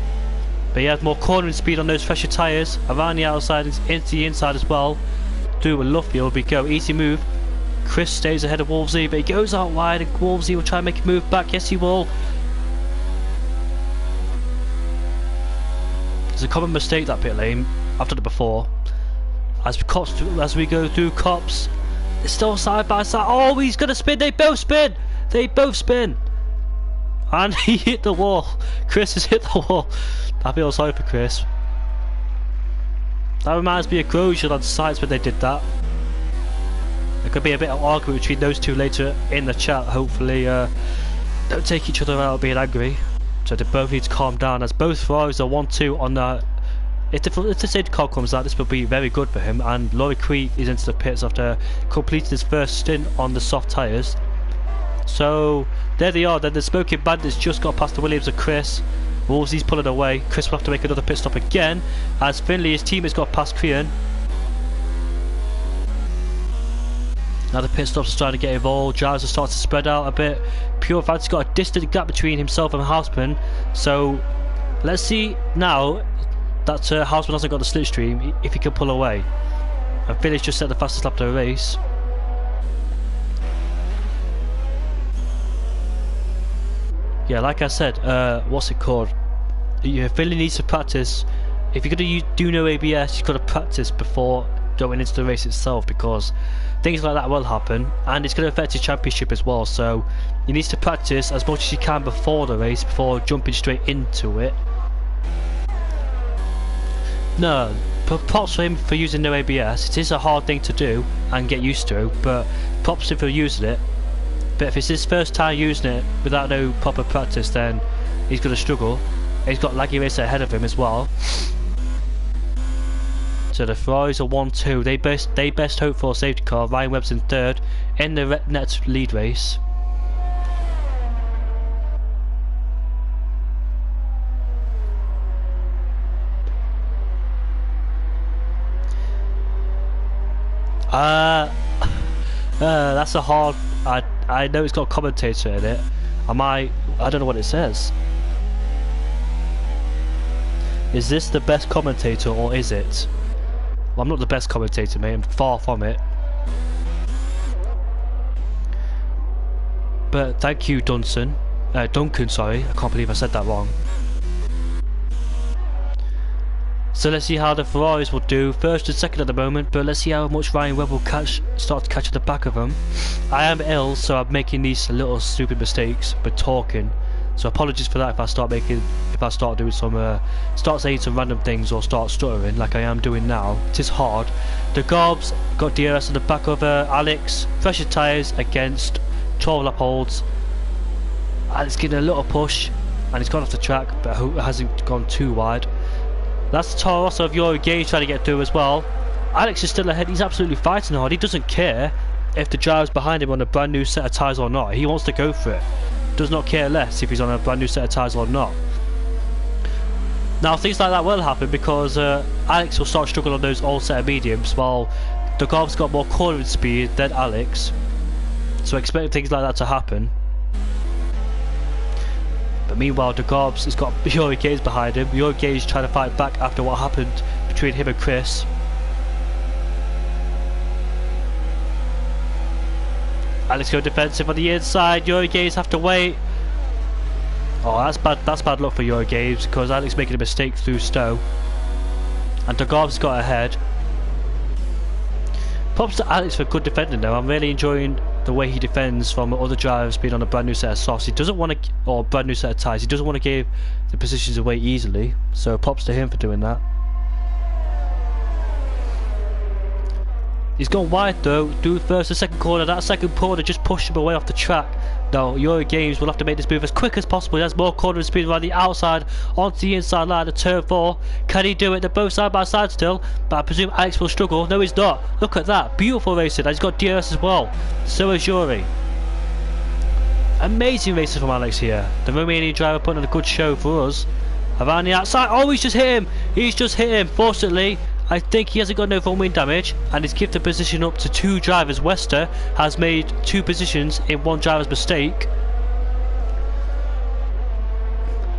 [SPEAKER 1] But he has more cornering speed on those fresher tyres. Around the outside and into the inside as well. Through a Luffield we go. Easy move. Chris stays ahead of Wolsey, but he goes out wide and Wolsey will try and make a move back. Yes, he will. It's a common mistake, that pit lane. I've done it before. As we go through Cops, it's still side by side. Oh, he's going to spin. They both spin. They both spin. And he hit the wall. Chris has hit the wall. I feel sorry for Chris. That reminds me of Grosjean on sites when they did that. There could be a bit of argument between those two later in the chat. Hopefully don't take each other out being angry. So they both need to calm down, as both Ferraris are 1-2 on the... If the safety car comes out, this will be very good for him. And Laurie Cree is into the pits after completing his first stint on the soft tyres. So there they are. Then the Smoking Bandits just got past the Williams and Chris. Wolsey's pulling away. Chris will have to make another pit stop again, as Finley, his team, has got past Crean. Now the pit stops are starting to get involved. Drivers are starting to spread out a bit. Pure Fancy's got a distant gap between himself and Houseman. So let's see now that Houseman hasn't got the slipstream, if he can pull away. And Finley's just set the fastest lap of the race. Yeah, like I said, what's it called? Finley needs to practice. If you're going to do no ABS, you've got to practice before going into the race itself, because things like that will happen, and it's going to affect his championship as well. So he needs to practice as much as he can before the race, before jumping straight into it. No, props for him for using no ABS. It is a hard thing to do and get used to, but props him for using it. But if it's his first time using it without no proper practice, then he's going to struggle. He's got Laggy Racer ahead of him as well. So the Ferraris are 1-2. They best hope for a safety car. Ryan Webb's in third in the net lead race. That's a hard. I know it's got a commentator in it. I don't know what it says. Is this the best commentator or is it? Well, I'm not the best commentator, mate. I'm far from it. But thank you, Duncan. Sorry, I can't believe I said that wrong. So let's see how the Ferraris will do. First and second at the moment, but let's see how much Ryan Webb will start to catch at the back of them. I am ill, so I'm making these little stupid mistakes, but talking. So apologies for that if I start doing some, start saying some random things or start stuttering like I am doing now. It is hard. The Garbs got DRS at the back of Alex. Fresher tyres against 12 lap holds. Alex getting a little push, and he's gone off the track, but I hope it hasn't gone too wide. That's the Toro Rosso of Yuri Gage trying to get through as well. Alex is still ahead. He's absolutely fighting hard. He doesn't care if the driver's behind him on a brand new set of tyres or not. He wants to go for it. Does not care less if he's on a brand new set of tyres or not. Now things like that will happen because Alex will start struggling on those old set of mediums, while the Golf's got more cornering speed than Alex. So expect things like that to happen. But meanwhile, the Garbs has got Yuri Gage behind him. Yuri Gage trying to fight back after what happened between him and Chris. Alex go defensive on the inside. Yuri Gage have to wait. Oh, that's bad. That's bad luck for Yuri Gage because Alex making a mistake through Stowe, and the Garbs got ahead. Props to Alex for good defending though. I'm really enjoying the way he defends from other drivers being on a brand new set of softs. He doesn't want to, or brand new set of tyres. He doesn't want to give the positions away easily. So props to him for doing that. He's gone wide though. Do first and second corner. That second corner just pushed him away off the track. Now Yuri Games will have to make this move as quick as possible. He has more cornering speed around the outside onto the inside line of turn 4. Can he do it? They're both side by side still, but I presume Alex will struggle. No, he's not. Look at that. Beautiful racing. And he's got DRS as well. So is Yuri. Amazing racing from Alex here. The Romanian driver putting on a good show for us. Around the outside. Oh, he's just hit him. He's just hit him. Fortunately, I think he hasn't got no front wing damage, and he's given the position up to 2 drivers. Wester has made 2 positions in 1 driver's mistake.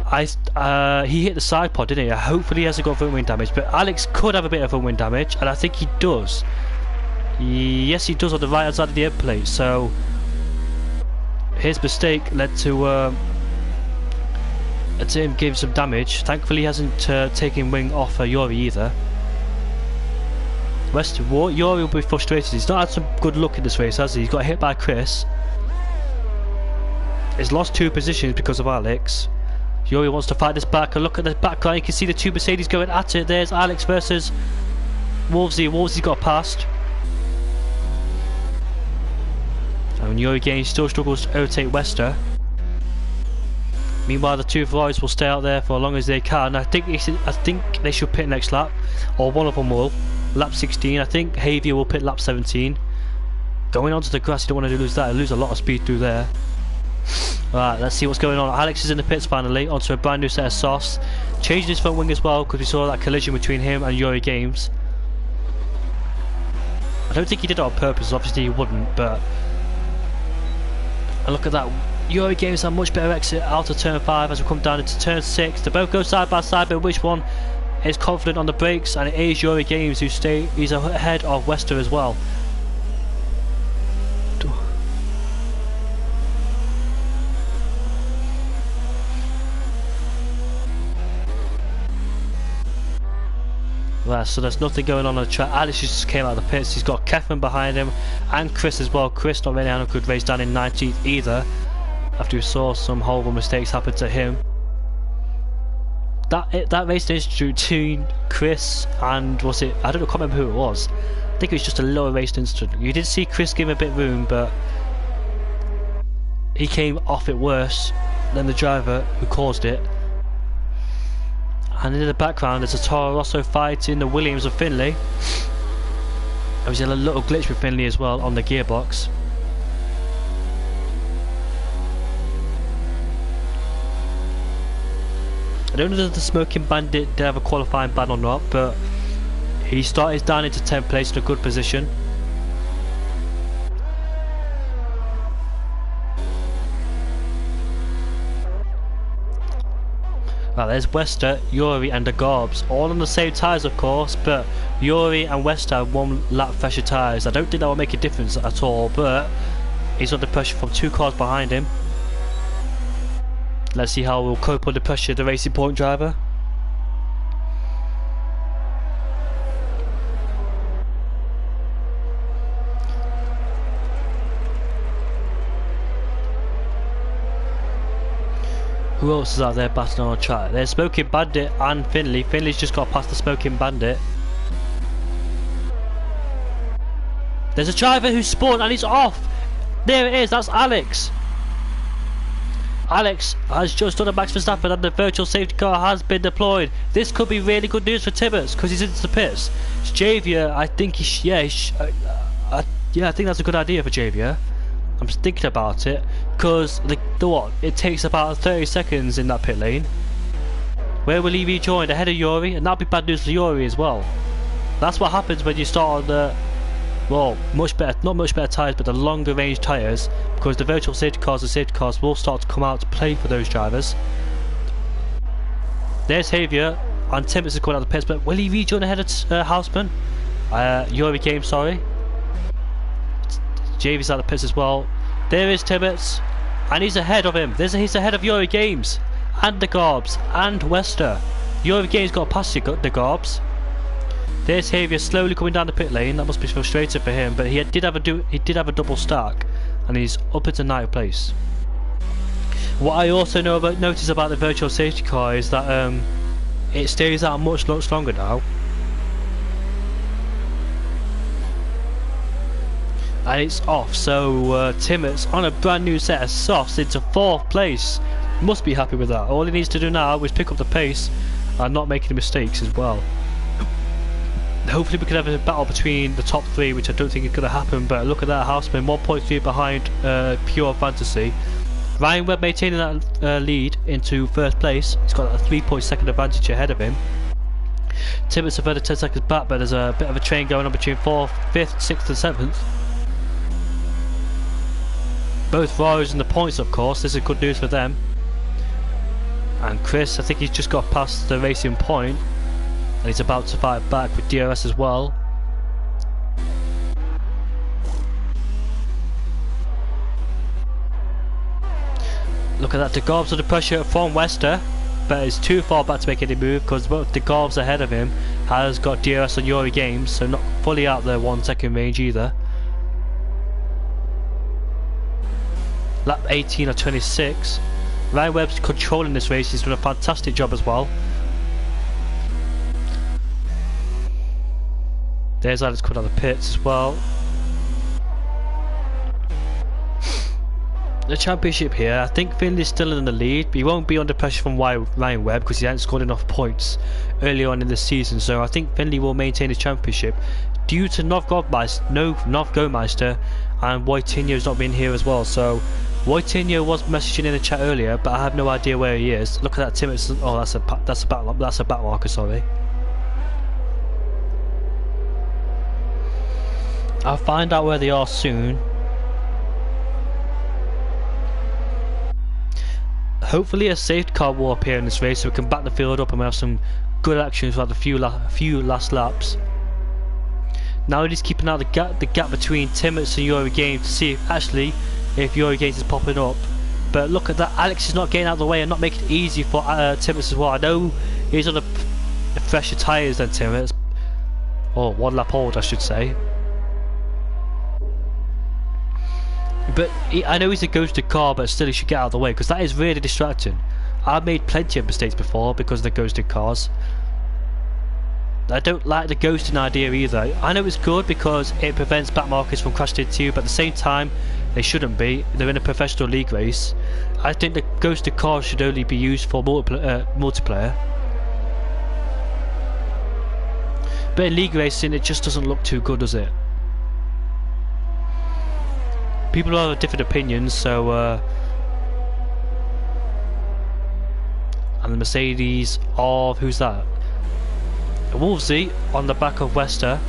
[SPEAKER 1] He hit the side pod, didn't he? Hopefully he hasn't got front wing damage, but Alex could have a bit of front wing damage, and I think he does. Yes, he does on the right hand side of the end plate. So his mistake led to him giving some damage. Thankfully, he hasn't taken wing off Yuri either. Yuri will be frustrated. He's not had some good luck in this race, has he? He's got hit by Chris. He's lost 2 positions because of Alex. Yuri wants to fight this back, and look at the back line. You can see the 2 Mercedes going at it. There's Alex versus Wolvesy. Wolvesy's got past. And Yuri Gaines still struggles to overtake Wester. Meanwhile, the 2 Ferraris will stay out there for as long as they can. I think they should pit next lap, or one of them will. Lap 16, I think Javier will pit lap 17. Going onto the grass, you don't want to lose that. He'll lose a lot of speed through there. Alright, let's see what's going on. Alex is in the pits finally, onto a brand new set of softs. Changing his front wing as well, because we saw that collision between him and Yuri Games. I don't think he did it on purpose, obviously he wouldn't, but... And look at that. Yuri Games had a much better exit out of turn 5 as we come down into turn 6. They both go side by side, but which one is confident on the brakes? And it is Yuri Games who he's ahead of Wester as well. Right, so there's nothing going on the track. Alex just came out of the pits. He's got Kefman behind him and Chris as well. Chris not really having a good race down in 19th either, after we saw some horrible mistakes happen to him. That race is between Chris and, was it, I don't know, I can't remember who it was. I think it was just a lower race incident. You did see Chris give him a bit of room, but he came off it worse than the driver who caused it. And in the background there's a Toro Rosso fighting the Williams of Finley. There was a little glitch with Finley as well on the gearbox. I don't know if the Smoking Bandit did have a qualifying ban or not, but he started down into 10th place in a good position. Well, there's Wester, Yuri and the Garbs, all on the same tyres of course, but Yuri and Wester have 1 lap fresher tyres. I don't think that will make a difference at all, but he's under pressure from 2 cars behind him. Let's see how we'll cope under pressure, the Racing Point driver. Who else is out there battling on track? There's Smoking Bandit and Finley. Finley's just got past the Smoking Bandit. There's a driver who's spawned and he's off. There it is, that's Alex. Alex has just done a Max Verstappen and the virtual safety car has been deployed. This could be really good news for Timmets because he's into the pits. It's Javier, I think I think that's a good idea for Javier. I'm just thinking about it because it takes about 30 seconds in that pit lane. Where will he rejoin? Ahead of Yuri, and that'll be bad news for Yuri as well. That's what happens when you start on the not much better tyres, but the longer range tyres, because the virtual safety cars and safety cars will start to come out to play for those drivers. There's Javier, and Timmets is coming out of the pits, but will he rejoin ahead of Houseman? Yuri came, sorry. Javier's out of the pits as well. There is Timmets, and he's ahead of him. He's ahead of Yuri Games, and the Garbs, and Wester. Yuri Games got past the Garbs. There's Javier slowly coming down the pit lane. That must be frustrating for him, but he did have a double stack, and he's up into 9th place. What I also notice about the virtual safety car is that it stays out much longer now. And it's off, so Timmets on a brand new set of softs into 4th place. Must be happy with that. All he needs to do now is pick up the pace and not make any mistakes as well. Hopefully we can have a battle between the top 3, which I don't think is going to happen, but look at that, Houseman 1.3 behind Pure Fantasy. Ryan Webb maintaining that lead into 1st place. He's got a 3.2 advantage ahead of him. Timmets a further 10 seconds back, but there's a bit of a train going on between 4th, 5th, 6th and 7th. Both Rose in the points, of course. This is good news for them. And Chris, I think he's just got past the Racing Point, and he's about to fight back with DRS as well. Look at that, the Garbs under pressure from Wester, but it's too far back to make any move because the Garbs ahead of him has got DRS on Yuri Games, so not fully out the 1 second range either. Lap 18 or 26. Ryan Webb's controlling this race. He's done a fantastic job as well. There's Alex coming out of the pits as well. The championship here, I think Finley's still in the lead, but he won't be under pressure from Ryan Webb because he hasn't scored enough points early on in the season. So I think Finley will maintain his championship due to Nov Gomeister and Wojtinho's not being here as well. So Wojtinho was messaging in the chat earlier, but I have no idea where he is. Look at that, Timmets. Oh, that's a back marker. Sorry. I'll find out where they are soon. Hopefully a safety car will appear in this race so we can back the field up and we have some good action throughout the few last laps. Now we're just keeping out the gap between Timmets and Yuri Games to see if Yuri Games is popping up. But look at that, Alex is not getting out of the way and not making it easy for Timmets as well. I know he's on the fresher tyres than Timmets, or 1 lap old I should say. But I know he's a ghosted car, but still he should get out of the way because that is really distracting. I've made plenty of mistakes before because of the ghosted cars. I don't like the ghosting idea either. I know it's good because it prevents back markers from crashing into you, but at the same time, they shouldn't be. They're in a professional league race. I think the ghosted cars should only be used for multiplayer. But in league racing, it just doesn't look too good, does it? People have different opinions, so... and the Mercedes of... who's that? Wolvesy on the back of Wester,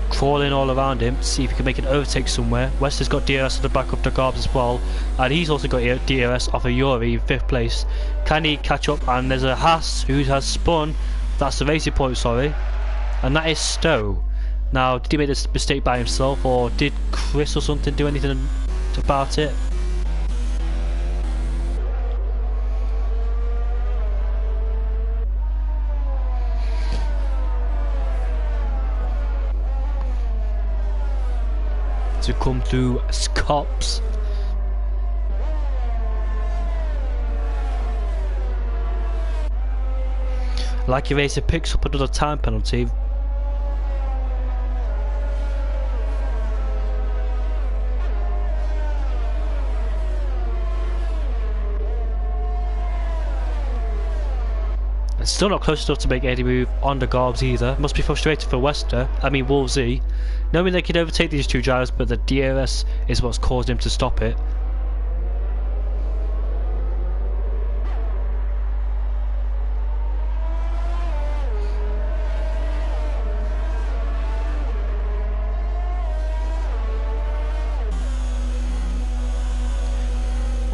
[SPEAKER 1] crawling all around him to see if he can make an overtake somewhere. Wester's got DRS on the back of the Garbs as well, and he's also got DRS off of Yuri in 5th place. Can he catch up? And there's a Haas who has spun. That's the racing point, sorry, and that is Stowe. Now, did he make this mistake by himself, or did Chris or something do anything about it? To come through Scops. Lucky Racer picks up another time penalty. It's still not close enough to make any move on the Garbs either. Must be frustrated for Wolvesy, knowing they can overtake these two drivers, but the DRS is what's caused him to stop it.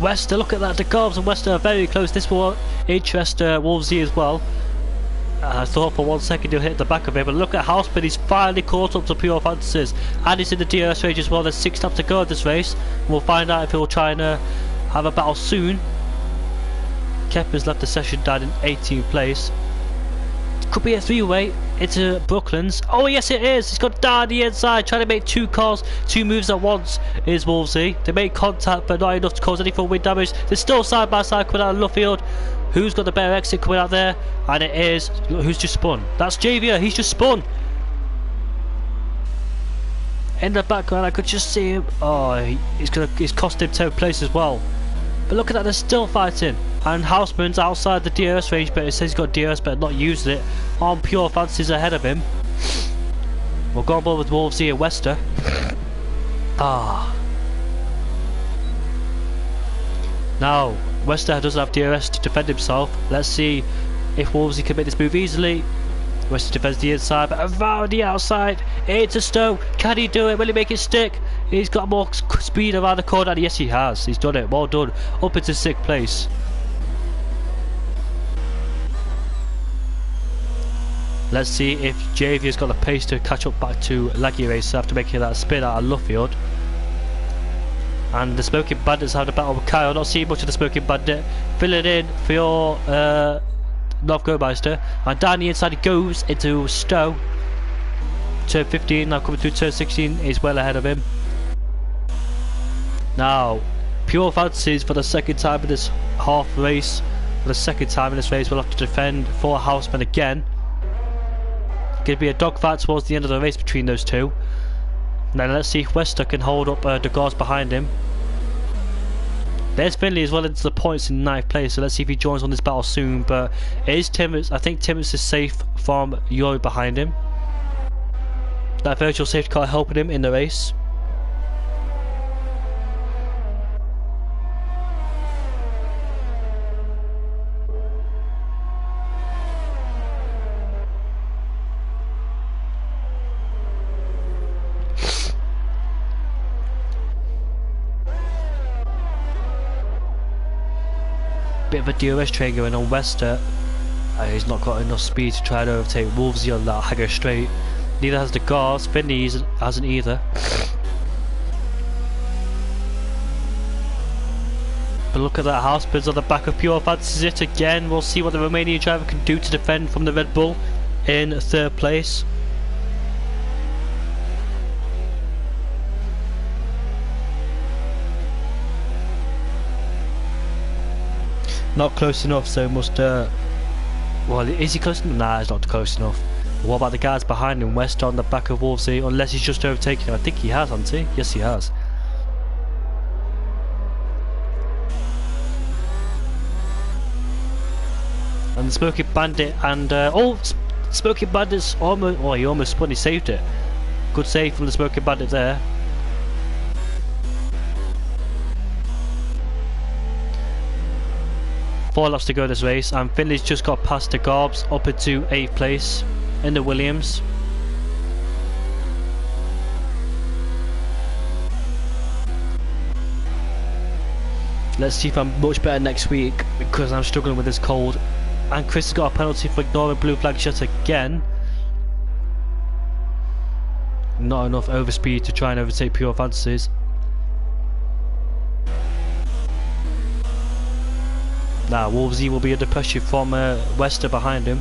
[SPEAKER 1] Wester, look at that, the Garbs and Wester are very close. This will interest Wolvesy as well. I thought for 1 second he'll hit the back of it, but look at Houseman, he's finally caught up to Pure Fantasies, and he's in the DRS range as well. There's 6 laps to go of this race. We'll find out if he'll try and have a battle soon. Kepper's left the session down in 18th place. Could be a 3-way into Brooklands. Oh yes it is, he's got down the inside, trying to make 2 moves at once is Wolvesy. They made contact but not enough to cause any full wind damage. They're still side by side coming out of Luffield. Who's got the better exit coming out there? And it is, who's just spun? That's Javier, he's just spun. In the background I could just see him. Oh, he's cost him 10th place as well. But look at that, they're still fighting. And Houseman's outside the DRS range, but it says he's got DRS but not used it. On Pure Fantasies ahead of him. We'll go on with Wolvesy and Wester. Now, Wester doesn't have DRS to defend himself. Let's see if Wolvesy can make this move easily. Wester defends the inside, but around the outside, into Stowe. Can he do it? Will he make it stick? He's got more speed around the corner, and yes he has. He's done it, well done. Up into 6th place. Let's see if Javier's got the pace to catch up back to Laggy Racer after making that spin out of Luffield. And the Smoking Bandits have the battle with Kyle. Not seeing much of the Smoking Bandit. Filling in for your Novgormeister. And down the inside he goes into Stowe. Turn 15, now coming through turn 16, is well ahead of him. Now, Pure Fantasies for the second time in this half race. For the second time in this race, we'll have to defend for Houseman again. Going to be a dogfight towards the end of the race between those two. Now let's see if Wester can hold up the guards behind him. There's Finley as well into the points in 9th place, so let's see if he joins on this battle soon. But it is Timmins. I think Timmins is safe from Yuri behind him. That virtual safety car helping him in the race. Bit of a DRS train going on Wester. He's not got enough speed to try to overtake Wolvesy on that Hagger straight. Neither has the guards. Finley hasn't either. But look at that, Housebirds on the back of Pure Fantasies it again. We'll see what the Romanian driver can do to defend from the Red Bull in 3rd place. Not close enough, so we'll Well, is he close enough? Nah, he's not close enough. What about the guys behind him? West on the back of Wolvesy, unless he's just overtaken him. I think he has, hasn't he? Yes, he has. And the Smoky Bandit and Smoky Bandit's almost, oh, he almost spun, he saved it. Good save from the Smoky Bandit there. Four laps to go this race, and Finley's just got past the Garbs up into 8th place in the Williams. Let's see if I'm much better next week, because I'm struggling with this cold. And Chris has got a penalty for ignoring blue flag shot again. Not enough overspeed to try and overtake Pure Fantasies. Now Wolvesy will be under pressure from Wester behind him.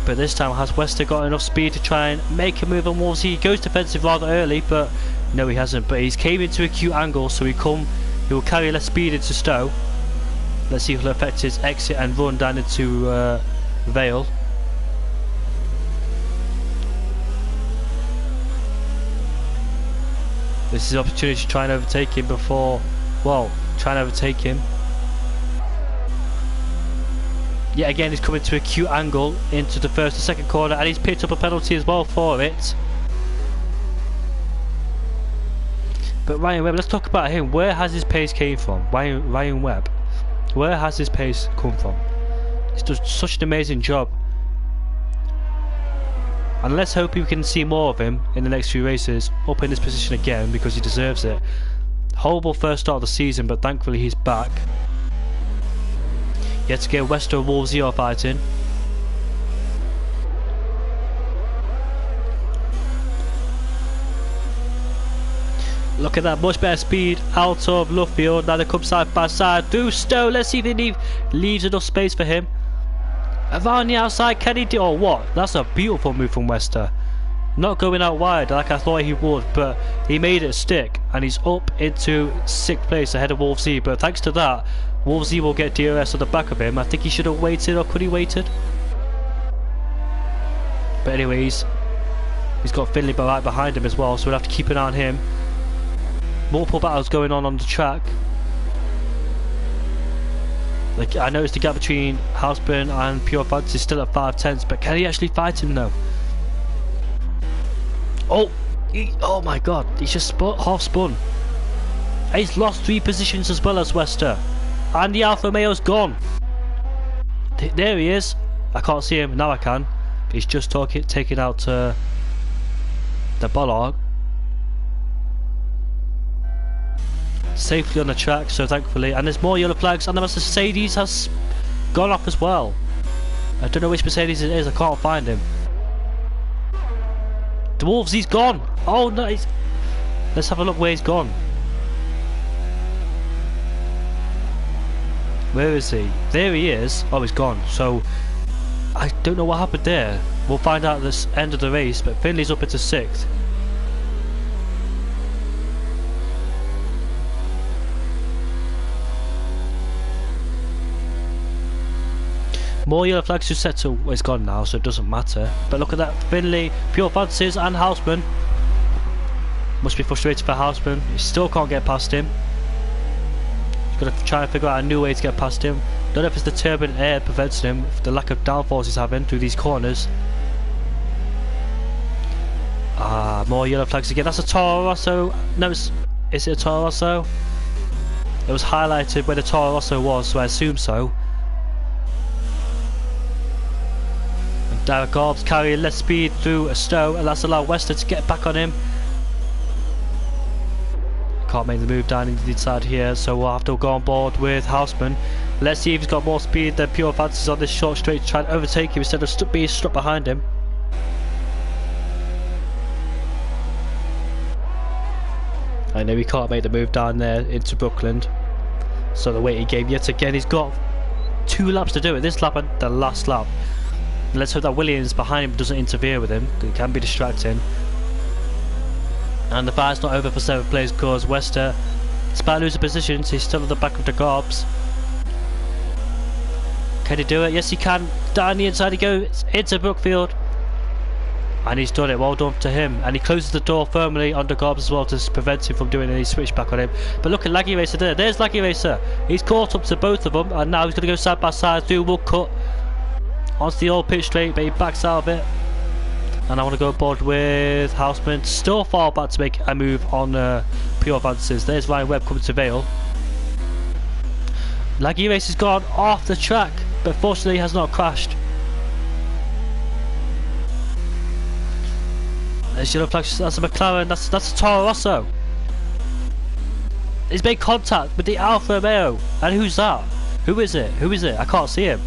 [SPEAKER 1] But this time has Wester got enough speed to try and make a move on Wolvesy? He goes defensive rather early, but no, he hasn't. But he's came into a acute angle, so he will carry less speed into Stowe. Let's see if he'll affect his exit and run down into Vale. This is an opportunity to try and overtake him before, well, try and overtake him. Yet again, he's coming to a acute angle into the first and second corner, and he's picked up a penalty as well for it. But Ryan Webb, let's talk about him. Where has his pace came from? Ryan Webb. Where has his pace come from? He's done such an amazing job. And let's hope we can see more of him in the next few races, up in this position again, because he deserves it. Horrible first start of the season, but thankfully he's back. Yet again, Wester and Wolvesy are fighting. Look at that, much better speed out of Luffield. Now they come side by side through Stowe. Let's see if he leaves enough space for him. Around the outside, can he do, or what? That's a beautiful move from Wester. Not going out wide like I thought he would, but he made it stick, and he's up into 6th place ahead of Wolvesy. But thanks to that, Wolvesy will get DRS on the back of him. I think he should have waited, or could he waited? But anyways, he's got Finley right behind him as well, so we'll have to keep an eye on him. Multiple battles going on the track. Like, I noticed the gap between Houseburn and Pure Fantasy is still at 5/10, but can he actually fight him now? Oh, oh my god, he's just half spun. He's lost 3 positions as well as Wester. And the Alfa Romeo's gone. There he is. I can't see him, now I can. He's just taking out the Bollard. Safely on the track, so thankfully. And there's more yellow flags, and the Mercedes has gone off as well. I don't know which Mercedes it is, I can't find him. The Wolves, he's gone. Oh no, let's have a look where he's gone. Where is he? There he is. Oh, he's gone. So I don't know what happened there. We'll find out at this end of the race, but Finley's up into 6th. More yellow flags to settle. Well, it's gone now, so it doesn't matter. But look at that, Finley, Pure Fantasies and Houseman. Must be frustrated for Houseman. He still can't get past him. He's got to try and figure out a new way to get past him. Don't know if it's the turbulent air prevents him, the lack of downforce he's having through these corners. Ah, more yellow flags again. That's a Toro Rosso. No, is it a Toro Rosso? It was highlighted where the Toro Rosso was, so I assume so. Derek Garbs carrying less speed through a Stowe, and that's allowed Wester to get back on him. Can't make the move down into the inside here, so we'll have to go on board with Houseman. Let's see if he's got more speed than Pure Fantasies on this short straight to try and overtake him instead of being stuck behind him. I know he can't make the move down there into Brookland, so the waiting game yet again. He's got 2 laps to do it, this lap and the last lap. Let's hope that Williams behind him doesn't interfere with him. It can be distracting. And the fight's not over for 7th place because Wester, despite losing positions, he's still at the back of the Garbs. Can he do it? Yes, he can. Down the inside he goes into Brookfield. And he's done it. Well done to him. And he closes the door firmly on the Garbs as well to prevent him from doing any switchback on him. But look at Laggy Racer there. There's Laggy Racer. He's caught up to both of them. And now he's going to go side by side through Wood Cut onto the old pitch straight. But he backs out of it. And I want to go aboard with Houseman. Still far back to make a move on Pure Advances. There's Ryan Webb coming to Vale. Laggy Racer's gone off the track. But fortunately he has not crashed. There's yellow flag, that's a McLaren, that's a Toro Rosso. He's made contact with the Alfa Romeo. And who's that? Who is it? Who is it? I can't see him.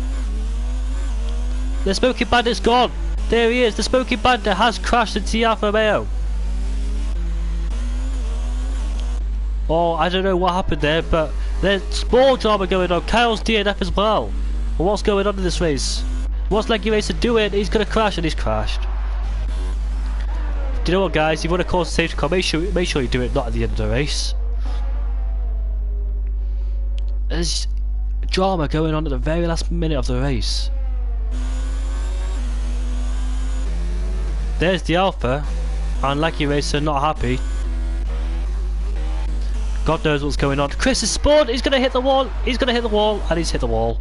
[SPEAKER 1] The Smoking Bandit's gone. There he is. The Smoking Bandit has crashed into the Alfa Romeo. Oh, I don't know what happened there, but there's more drama going on. Kyle's DNF as well. Well, what's going on in this race? What's Leggy Racer doing? He's going to crash, and he's crashed. Do you know what, guys? If you want to cause a safety car, make sure you do it not at the end of the race. There's drama going on at the very last minute of the race. There's the Alpha, and Leggy Racer not happy. God knows what's going on. Chris is spawned. He's going to hit the wall. He's going to hit the wall, and he's hit the wall.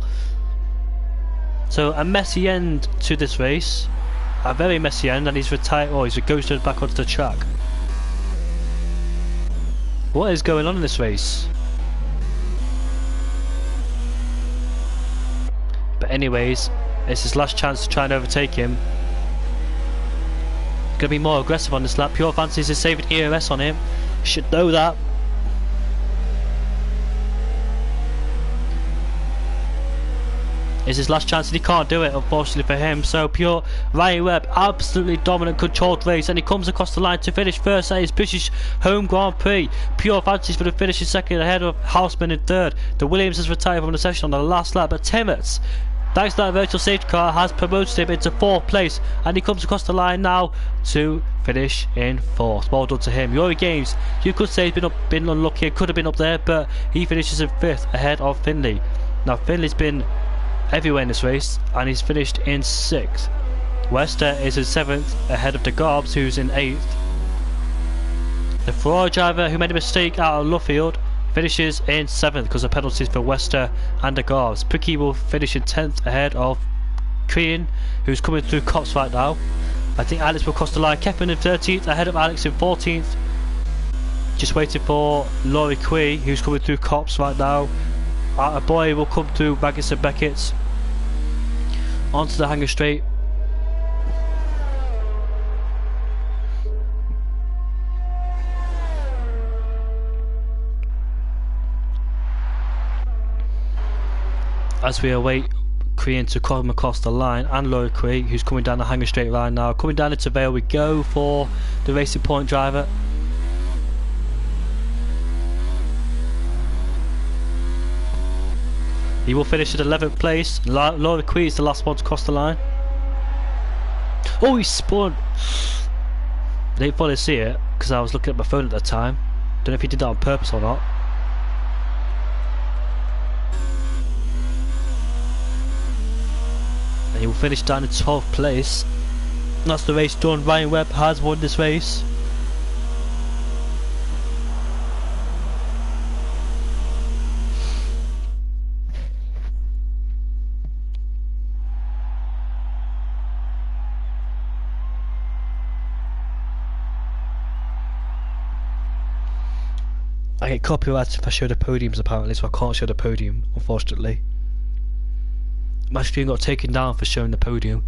[SPEAKER 1] So a messy end to this race. A very messy end, and he's retired. Oh, he's ghosted back onto the track. What is going on in this race? But anyways, it's his last chance to try and overtake him. Gonna be more aggressive on this lap. Pure Fancies is saving ERS on him. Should know that. It's his last chance and he can't do it, unfortunately for him. So Pure Ryan Webb, absolutely dominant, controlled race, and he comes across the line to finish first at his British Home Grand Prix. Pure Fancies for the finish in second, ahead of Houseman in third. The Williams has retired from the session on the last lap, but Timmets, thanks to that virtual safety car, has promoted him into fourth place, and he comes across the line now to finish in fourth. Well done to him. Yuri Games, you could say he's been unlucky, could have been up there, but he finishes in fifth ahead of Finley. Now Finley's been everywhere in this race, and he's finished in 6th. Wester is in 7th ahead of the Garbs, who's in 8th. The Ferrari driver who made a mistake out of Luffield finishes in 7th because of penalties for Wester and the Garbs. Pricky will finish in 10th ahead of Crean, who's coming through Cops right now. I think Alex will cross the line. Kevin in 13th ahead of Alex in 14th. Just waiting for Laurie Quee, who's coming through Cops right now. A boy will come through Maggis and Beckett's onto the hanger straight. As we await Crean to come across the line, and Laurie Quee, who's coming down the hanger straight line now. Coming down into Vale we go for the Racing Point driver. He will finish at 11th place. Laura Quee is the last one to cross the line. Oh, he spun! I didn't fully see it because I was looking at my phone at the time. Don't know if he did that on purpose or not. And he will finish down in 12th place. That's the race done. Ryan Webb has won this race. I get copyrighted if I show the podiums apparently, so I can't show the podium, unfortunately. My screen got taken down for showing the podium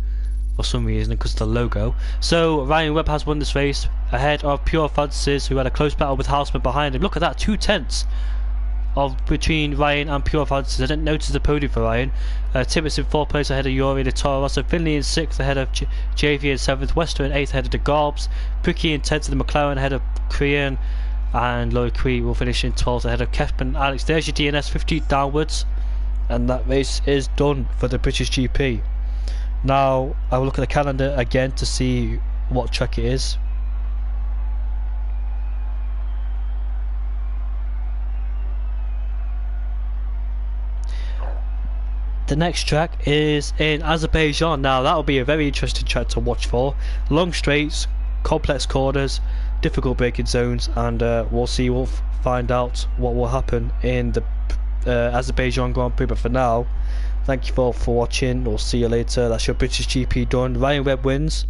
[SPEAKER 1] for some reason because of the logo. So Ryan Webb has won this race ahead of Pure Fantasies, who had a close battle with Houseman behind him. Look at that, 2/10 between Ryan and Pure Fantasies. I didn't notice the podium for Ryan. Timmets in 4th place ahead of Yuri the Toro Rosso. Finley in 6th ahead of JV in 7th. Wester in 8th ahead of the Garbs. Pricky in 10th of the McLaren ahead of Korean. And Laurie Quee will finish in 12th ahead of Kevin and Alex. There's your DNS 15th downwards, and that race is done for the British GP. Now I will look at the calendar again to see what track it is. The next track is in Azerbaijan. Now that'll be a very interesting track to watch for. Long straights, complex corners, difficult braking zones, and we'll find out what will happen in the Azerbaijan Grand Prix. But for now, thank you all for watching. We'll see you later. That's your British GP done. Ryan Webb wins.